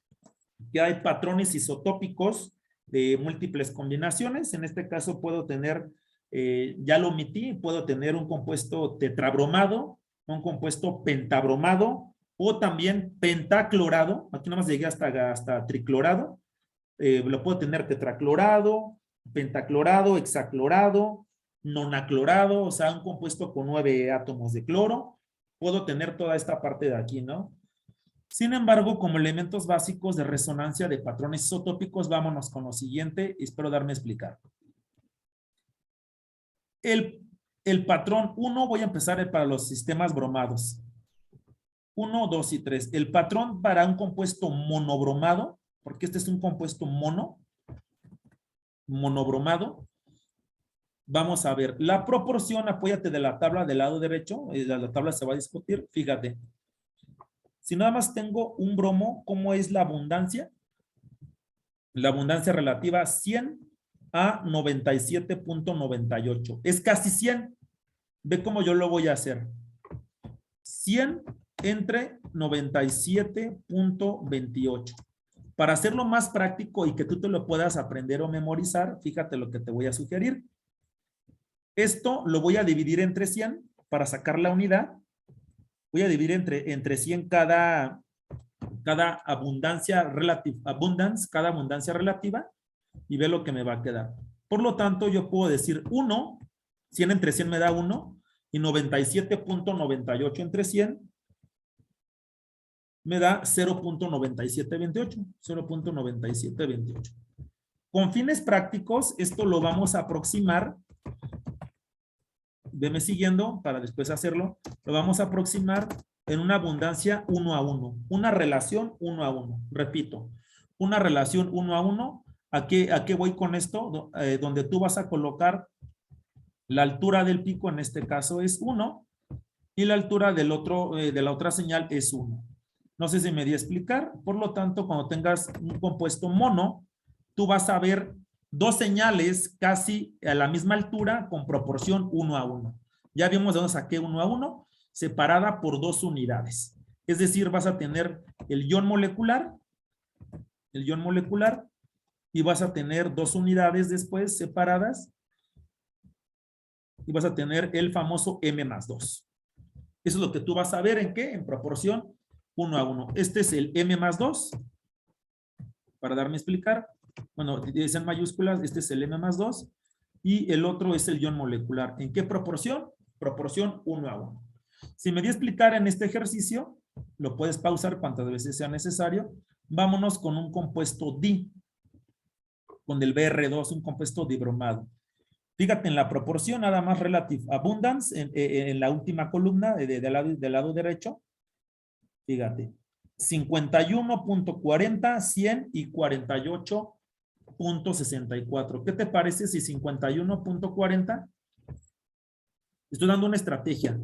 que hay patrones isotópicos de múltiples combinaciones. En este caso puedo tener, ya lo omití, puedo tener un compuesto tetrabromado, un compuesto pentabromado, o también pentaclorado. Aquí nada más llegué hasta triclorado. Lo puedo tener tetraclorado, pentaclorado, hexaclorado, nonaclorado, o sea, un compuesto con 9 átomos de cloro. Puedo tener toda esta parte de aquí, ¿no? Sin embargo, como elementos básicos de resonancia de patrones isotópicos, vámonos con lo siguiente y espero darme a explicar. El patrón 1, voy a empezar para los sistemas bromados. 1, 2 y 3. El patrón para un compuesto monobromado, porque este es un compuesto monobromado. Vamos a ver, la proporción, apóyate de la tabla del lado derecho, la tabla se va a discutir, fíjate. Si nada más tengo un bromo, ¿cómo es la abundancia? La abundancia relativa 100 a 97.98. Es casi 100. Ve cómo yo lo voy a hacer. 100 entre 97.28. Para hacerlo más práctico y que tú te lo puedas aprender o memorizar, fíjate lo que te voy a sugerir. Esto lo voy a dividir entre 100 para sacar la unidad. Voy a dividir entre 100 cada abundancia relativa, cada abundancia relativa y ve lo que me va a quedar. Por lo tanto, yo puedo decir 1, 100 entre 100 me da 1 y 97.98 entre 100 me da 0.9728. 0.9728. Con fines prácticos, esto lo vamos a aproximar. Veme siguiendo para después hacerlo. Lo vamos a aproximar en una abundancia 1 a 1. Una relación 1 a 1. Repito, una relación 1 a 1. ¿A qué voy con esto? Donde tú vas a colocar la altura del pico, en este caso es 1, y la altura de la otra señal es 1. No sé si me di a explicar. Por lo tanto, cuando tengas un compuesto mono, tú vas a ver 2 señales casi a la misma altura con proporción 1 a 1. Ya vimos de dónde saqué 1 a 1, separada por 2 unidades. Es decir, vas a tener el ion molecular, y vas a tener 2 unidades después separadas, y vas a tener el famoso M más 2. Eso es lo que tú vas a ver en qué, en proporción 1 a 1. Este es el M más 2, para darme a explicar. Bueno, es en mayúsculas, este es el M más 2, y el otro es el ion molecular. ¿En qué proporción? Proporción 1 a 1. Si me di a explicar en este ejercicio, lo puedes pausar cuantas veces sea necesario. Vámonos con un compuesto di. con el BR2, un compuesto dibromado. Fíjate en la proporción, nada más relative abundance, en la última columna del lado derecho. Fíjate, 51.40, 100 y 48.64. ¿Qué te parece si 51.40? Estoy dando una estrategia.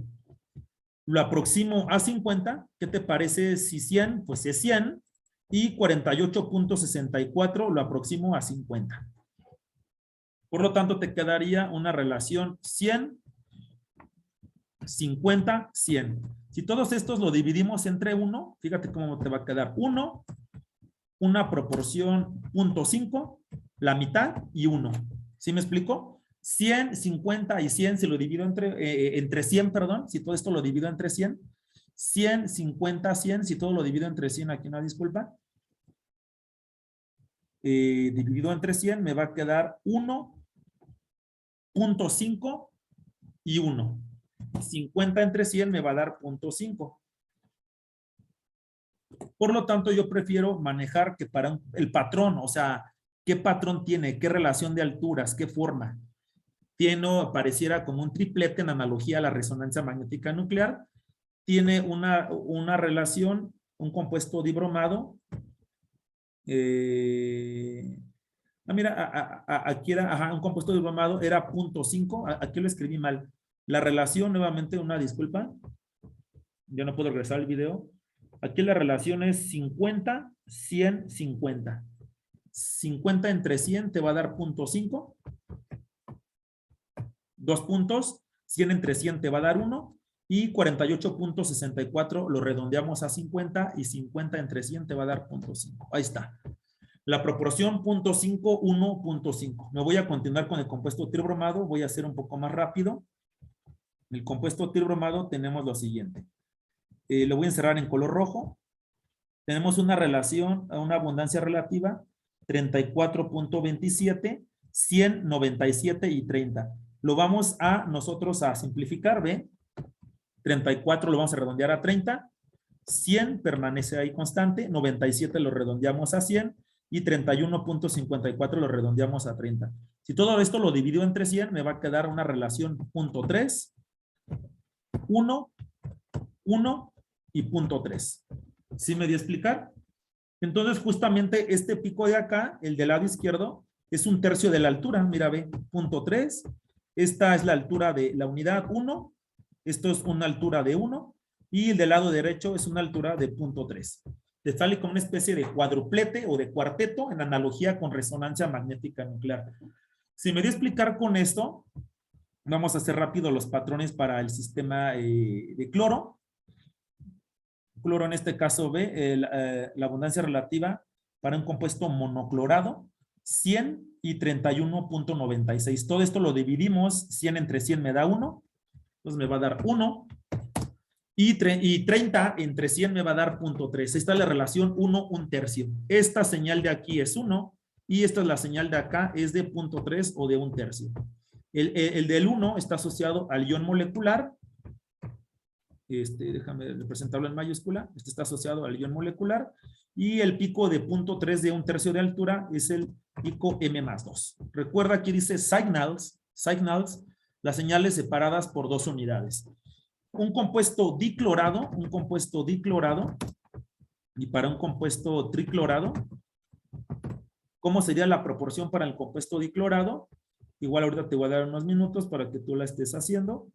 Lo aproximo a 50. ¿Qué te parece si 100? Pues es 100. Y 48.64 lo aproximo a 50. Por lo tanto, te quedaría una relación 100, 50, 100. Si todos estos lo dividimos entre 1, fíjate cómo te va a quedar 1, una proporción 0.5, la mitad y 1. ¿Sí me explico? 100, 50 y 100 si lo divido entre 100, perdón, si todo esto lo divido entre 100. 100, 50, 100, si todo lo divido entre 100, aquí una disculpa. Dividido entre 100 me va a quedar 1.5 y 1. 50 entre 100 me va a dar 0.5. Por lo tanto, yo prefiero manejar que para el patrón, o sea, ¿qué patrón tiene? ¿Qué relación de alturas? ¿Qué forma? Tiene, pareciera como un triplete en analogía a la resonancia magnética nuclear. Tiene una relación, un compuesto dibromado. Mira, aquí era, un compuesto dibromado era 0.5. Aquí lo escribí mal. La relación, nuevamente, una disculpa. Yo no puedo regresar al video. Aquí la relación es 50, 100, 50. 50 entre 100 te va a dar 0.5. 2 puntos. 100 entre 100 te va a dar 1. Y 48.64 lo redondeamos a 50. Y 50 entre 100 te va a dar 0.5. Ahí está. La proporción 0.5, 1.5. Me voy a continuar con el compuesto tribromado. Voy a hacer un poco más rápido. El compuesto tribromado tenemos lo siguiente. Lo voy a encerrar en color rojo. Tenemos una relación, una abundancia relativa, 34.27, 100, 97 y 30. Lo vamos a nosotros a simplificar, ¿ve? 34 lo vamos a redondear a 30, 100 permanece ahí constante, 97 lo redondeamos a 100 y 31.54 lo redondeamos a 30. Si todo esto lo divido entre 100, me va a quedar una relación 0.3, 1, 1 y 0.3. ¿Sí me di a explicar? Entonces, justamente este pico de acá, el del lado izquierdo, es 1/3 de la altura. Mira, ve, 0.3. Esta es la altura de la unidad 1. Esto es una altura de 1. Y el del lado derecho es una altura de 0.3. Te sale como una especie de cuadruplete o de cuarteto en analogía con resonancia magnética nuclear. Si me di a explicar con esto, vamos a hacer rápido los patrones para el sistema de cloro. Cloro en este caso ve la abundancia relativa para un compuesto monoclorado, 100 y 31.96. Todo esto lo dividimos, 100 entre 100 me da 1, entonces me va a dar 1. Y 30 entre 100 me va a dar 0.3. Esta es la relación 1, 1/3. Esta señal de aquí es 1 y esta es la señal de acá, es de 0.3 o de 1/3. El del 1 está asociado al ion molecular. Déjame representarlo en mayúscula. Este está asociado al ion molecular. Y el pico de 0.3 de 1/3 de altura es el pico M+2. Recuerda, aquí dice signals, las señales separadas por 2 unidades. Un compuesto diclorado, y para un compuesto triclorado, ¿cómo sería la proporción para el compuesto diclorado? Igual ahorita te voy a dar unos minutos para que tú la estés haciendo.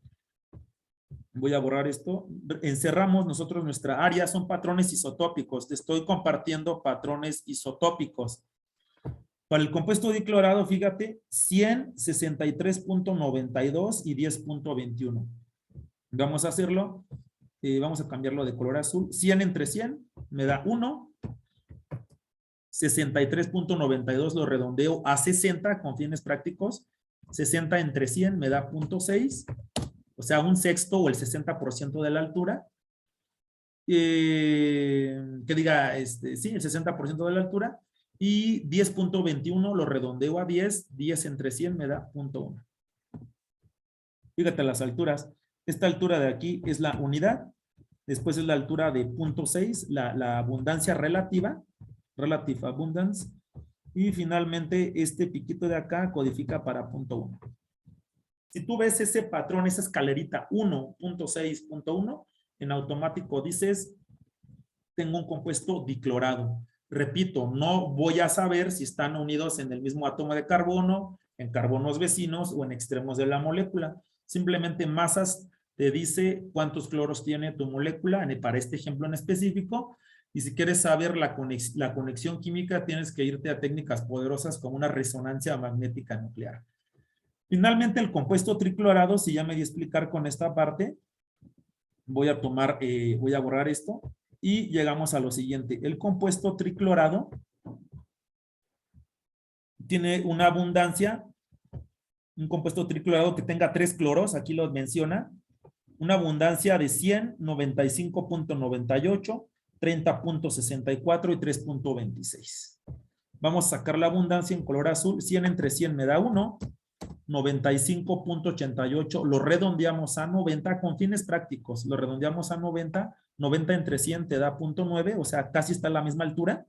Voy a borrar esto. Encerramos nosotros nuestra área, son patrones isotópicos. Te estoy compartiendo patrones isotópicos. Para el compuesto diclorado, fíjate, 100, 63.92 y 10.21. Vamos a hacerlo. Vamos a cambiarlo de color azul. 100 entre 100 me da 1. 63.92 lo redondeo a 60 con fines prácticos. 60 entre 100 me da 0.6. O sea, 1/6 o el 60% de la altura. Que diga, sí, el 60% de la altura. Y 10.21 lo redondeo a 10. 10 entre 100 me da 0.1. Fíjate las alturas. Esta altura de aquí es la unidad. Después es la altura de 0.6, la abundancia relativa. Relative abundance. Y finalmente, este piquito de acá codifica para punto 1. Si tú ves ese patrón, esa escalerita 1.6.1, en automático dices, tengo un compuesto diclorado. Repito, no voy a saber si están unidos en el mismo átomo de carbono, en carbonos vecinos o en extremos de la molécula. Simplemente masas te dice cuántos cloros tiene tu molécula para este ejemplo en específico. Y si quieres saber la conexión química, tienes que irte a técnicas poderosas como una resonancia magnética nuclear. Finalmente, el compuesto triclorado, si ya me di a explicar con esta parte, voy a borrar esto y llegamos a lo siguiente. El compuesto triclorado tiene una abundancia, un compuesto triclorado que tenga 3 cloros, aquí lo menciona, una abundancia de 100, 95.98, 30.64 y 3.26. Vamos a sacar la abundancia en color azul. 100 entre 100 me da 1. 95.88, lo redondeamos a 90 con fines prácticos, lo redondeamos a 90, 90 entre 100 te da 0.9, o sea, casi está a la misma altura.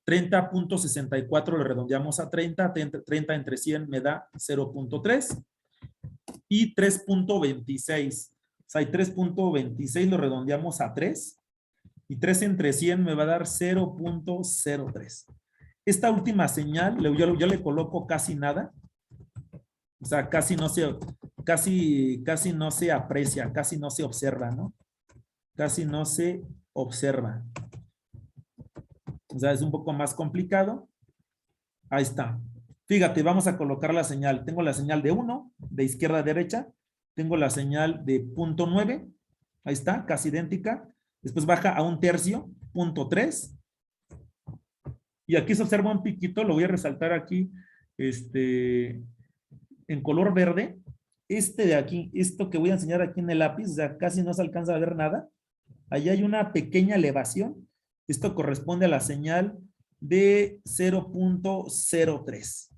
30.64 lo redondeamos a 30, 30 entre 100 me da 0.3 y 3.26, o sea, 3.26 lo redondeamos a 3 y 3 entre 100 me va a dar 0.03. Esta última señal, yo le coloco casi nada, o sea, casi no se aprecia, casi no se observa, ¿no? Casi no se observa. O sea, es un poco más complicado. Ahí está. Fíjate, vamos a colocar la señal. Tengo la señal de 1, de izquierda a derecha. Tengo la señal de 0.9. Ahí está, casi idéntica. Después baja a 1/3, 0.3. Y aquí se observa un piquito, lo voy a resaltar aquí, en color verde. Este de aquí, esto que voy a enseñar aquí en el lápiz, o sea, casi no se alcanza a ver nada. Allí hay una pequeña elevación. Esto corresponde a la señal de 0.03.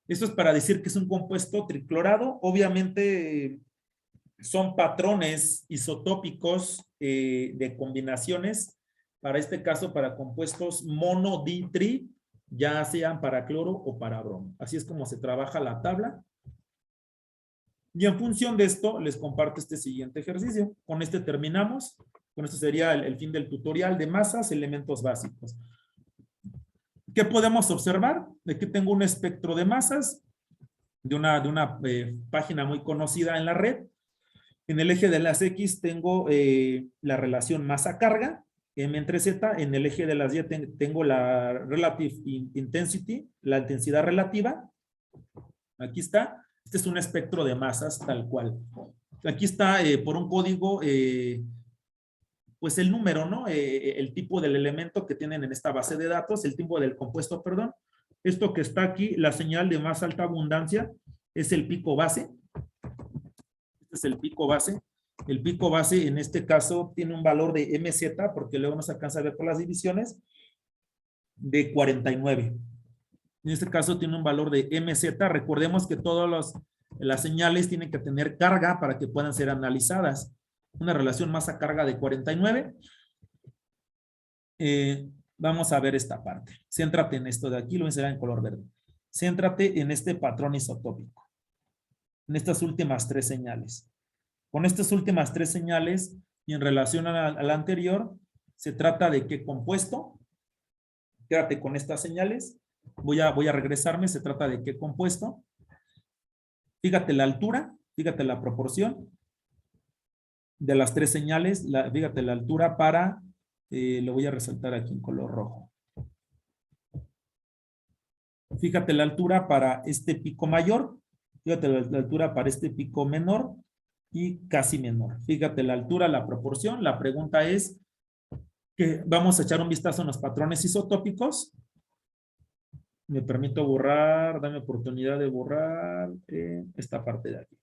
Esto es para decir que es un compuesto triclorado. Obviamente son patrones isotópicos de combinaciones. Para este caso, para compuestos mono-di-tri, ya sean para cloro o para bromo. Así es como se trabaja la tabla. Y en función de esto, les comparto este siguiente ejercicio. Con este terminamos. Con esto sería el fin del tutorial de masas, elementos básicos. ¿Qué podemos observar? Aquí tengo un espectro de masas de una página muy conocida en la red. En el eje de las X tengo la relación masa-carga, M entre Z. En el eje de las Y tengo la relative intensity, la intensidad relativa. Aquí está. Este es un espectro de masas tal cual. Aquí está por un código, pues el número, ¿no? El tipo del elemento que tienen en esta base de datos, el tipo del compuesto, perdón. Esto que está aquí, la señal de más alta abundancia, es el pico base. Este es el pico base. El pico base en este caso tiene un valor de MZ, porque luego no se alcanza a ver por las divisiones, de 49. En este caso tiene un valor de MZ. Recordemos que todas las señales tienen que tener carga para que puedan ser analizadas. Una relación masa-carga de 49. Vamos a ver esta parte. Céntrate en esto de aquí, lo voy a enseñar en color verde. Céntrate en este patrón isotópico. En estas últimas 3 señales. Con estas últimas 3 señales y en relación a la anterior, se trata de qué compuesto. Quédate con estas señales. Voy a regresarme. Se trata de qué compuesto. Fíjate la altura, fíjate la proporción de las 3 señales. Fíjate la altura para, lo voy a resaltar aquí en color rojo. Fíjate la altura para este pico mayor. Fíjate la altura para este pico menor y casi menor. Fíjate la altura, la proporción. La pregunta es que vamos a echar un vistazo en los patrones isotópicos. Me permito borrar, dame oportunidad de borrar esta parte de aquí.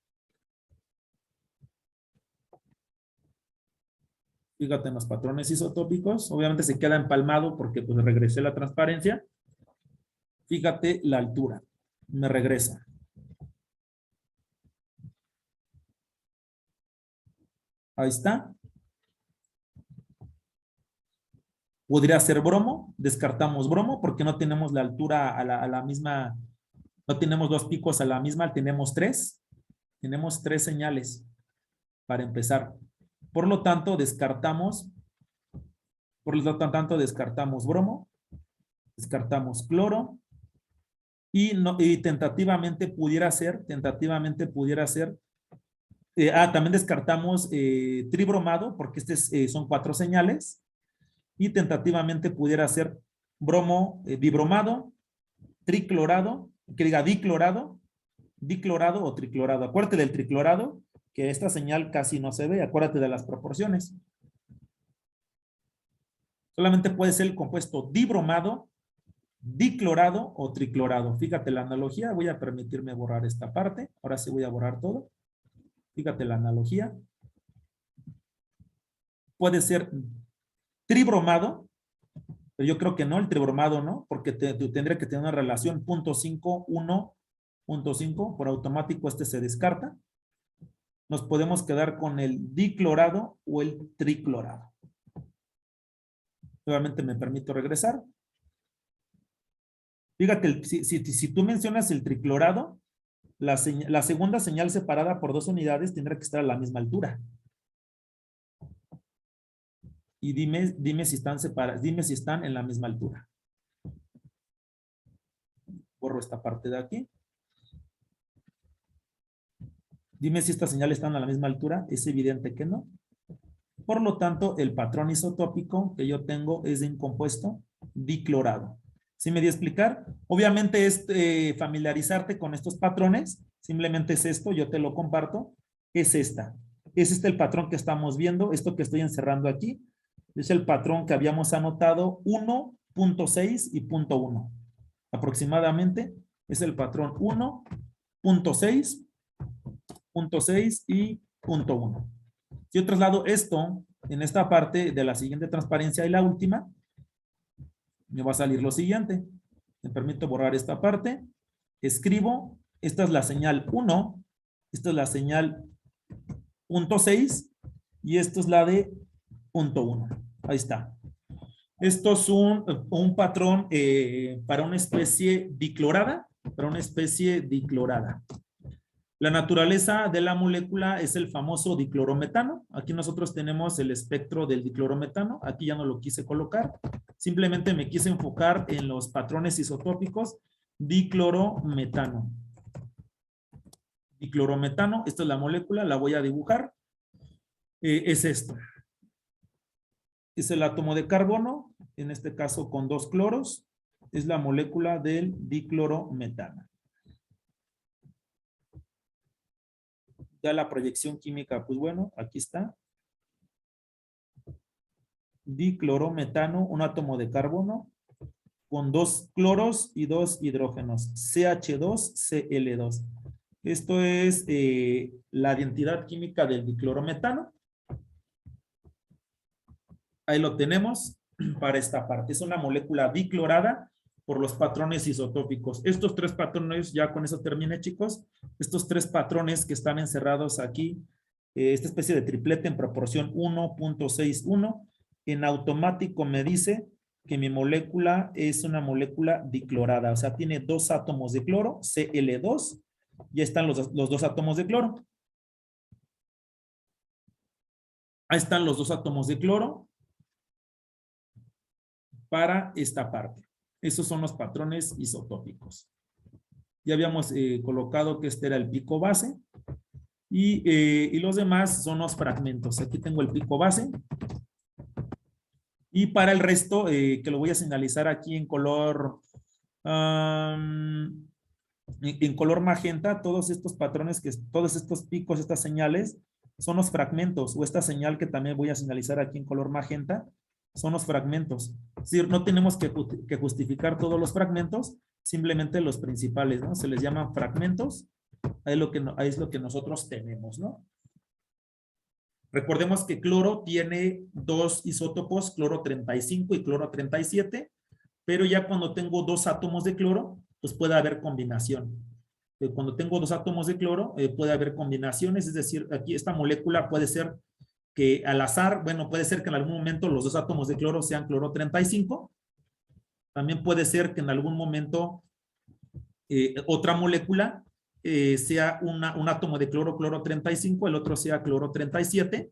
Fíjate en los patrones isotópicos. Obviamente se queda empalmado porque pues regresé la transparencia. Fíjate la altura. Me regresa. Ahí está. Podría ser bromo, descartamos bromo porque no tenemos la altura a la misma, no tenemos dos picos a la misma, tenemos tres señales para empezar. Por lo tanto, descartamos bromo, descartamos cloro y tentativamente pudiera ser, también descartamos tribromado porque son 4 señales y tentativamente pudiera ser bromo, bibromado, triclorado, que diga diclorado o triclorado. Acuérdate del triclorado, que esta señal casi no se ve, acuérdate de las proporciones. Solamente puede ser el compuesto dibromado, diclorado o triclorado. Fíjate la analogía, voy a permitirme borrar esta parte, ahora sí voy a borrar todo. Fíjate la analogía. Puede ser tribromado, pero yo creo que no, el tribromado no, porque tendría que tener una relación 0.5, 1, 0.5, por automático este se descarta. Nos podemos quedar con el diclorado o el triclorado. Nuevamente me permito regresar. Fíjate, si tú mencionas el triclorado, la segunda señal separada por 2 unidades tendrá que estar a la misma altura. Y dime si están separadas, dime si están en la misma altura. Borro esta parte de aquí. Dime si estas señales están a la misma altura. Es evidente que no. Por lo tanto, el patrón isotópico que yo tengo es de un compuesto diclorado. ¿Sí me di a explicar? Obviamente es familiarizarte con estos patrones. Simplemente es esto, yo te lo comparto. Es esta. Es este el patrón que estamos viendo. Esto que estoy encerrando aquí es el patrón que habíamos anotado 1.6 y 0.1. Aproximadamente es el patrón 1.6, 0.6 y 0.1. Si yo traslado esto en esta parte de la siguiente transparencia y la última, me va a salir lo siguiente. Me permito borrar esta parte. Escribo, esta es la señal 1, esta es la señal 0.6 y esto es la de 0.1. Ahí está. Esto es un patrón para una especie diclorada, La naturaleza de la molécula es el famoso diclorometano. Aquí nosotros tenemos el espectro del diclorometano. Aquí ya no lo quise colocar. Simplemente me quise enfocar en los patrones isotópicos. Diclorometano. Diclorometano, esta es la molécula, la voy a dibujar. Es esto. Es el átomo de carbono, en este caso con 2 cloros. Es la molécula del diclorometano. Ya la proyección química, pues bueno, aquí está. Diclorometano, un átomo de carbono con 2 cloros y 2 hidrógenos, CH2Cl2. Esto es la identidad química del diclorometano. Ahí lo tenemos para esta parte. Es una molécula diclorada por los patrones isotópicos. Estos 3 patrones, ya con eso terminé, chicos. Estos 3 patrones que están encerrados aquí, esta especie de triplete en proporción 1.61, en automático me dice que mi molécula es una molécula diclorada. O sea, tiene 2 átomos de cloro, Cl2. Ya están los 2 átomos de cloro. Ahí están los 2 átomos de cloro para esta parte. Esos son los patrones isotópicos. Ya habíamos colocado que este era el pico base y los demás son los fragmentos. Aquí tengo el pico base. Y para el resto, que lo voy a señalizar aquí en color magenta, todos estos patrones, todos estos picos, estas señales, son los fragmentos, o esta señal que también voy a señalizar aquí en color magenta, son los fragmentos. Es decir, no tenemos que justificar todos los fragmentos, simplemente los principales, ¿no? Se les llaman fragmentos, ahí es lo que nosotros tenemos, ¿no? Recordemos que cloro tiene 2 isótopos, cloro 35 y cloro 37, pero ya cuando tengo 2 átomos de cloro, pues puede haber combinación. Cuando tengo 2 átomos de cloro, puede haber combinaciones, es decir, aquí esta molécula puede ser que al azar, bueno, puede ser que en algún momento los dos átomos de cloro sean cloro 35. También puede ser que en algún momento otra molécula sea un átomo de cloro, cloro 35, el otro sea cloro 37.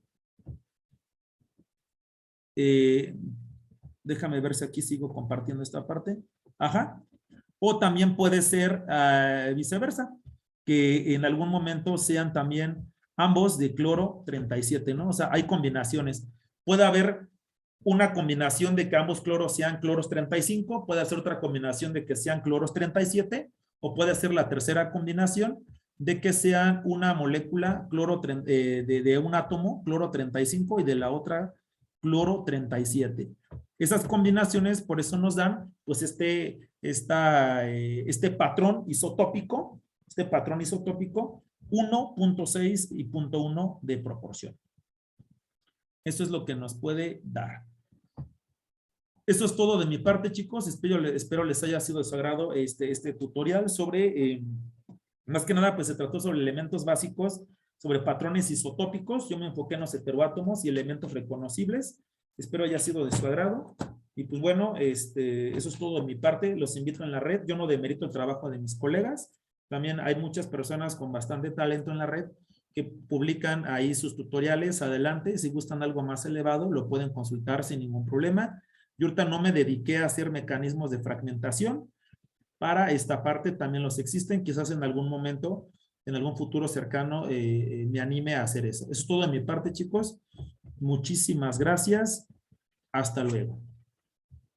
Déjame ver si aquí sigo compartiendo esta parte. Ajá. O también puede ser viceversa, que en algún momento sean también ambos de cloro 37, ¿no? O sea, hay combinaciones. Puede haber una combinación de que ambos cloros sean cloros 35, puede ser otra combinación de que sean cloros 37, o puede ser la tercera combinación de que sean una molécula cloro de un átomo, cloro 35, y de la otra cloro 37. Esas combinaciones por eso nos dan pues este patrón isotópico, 1.6 y 0.1 de proporción. Eso es lo que nos puede dar. Eso es todo de mi parte, chicos. Espero les haya sido de su agrado este tutorial sobre, más que nada, pues se trató sobre elementos básicos, sobre patrones isotópicos. Yo me enfoqué en los heteroátomos y elementos reconocibles. Espero haya sido de su agrado. Y pues bueno, eso es todo de mi parte. Los invito en la red. Yo no demerito el trabajo de mis colegas. También hay muchas personas con bastante talento en la red que publican ahí sus tutoriales. Adelante, si gustan algo más elevado, lo pueden consultar sin ningún problema. Yo ahorita no me dediqué a hacer mecanismos de fragmentación. Para esta parte también los existen. Quizás en algún momento, en algún futuro cercano, me anime a hacer eso. Eso es todo de mi parte, chicos. Muchísimas gracias. Hasta luego.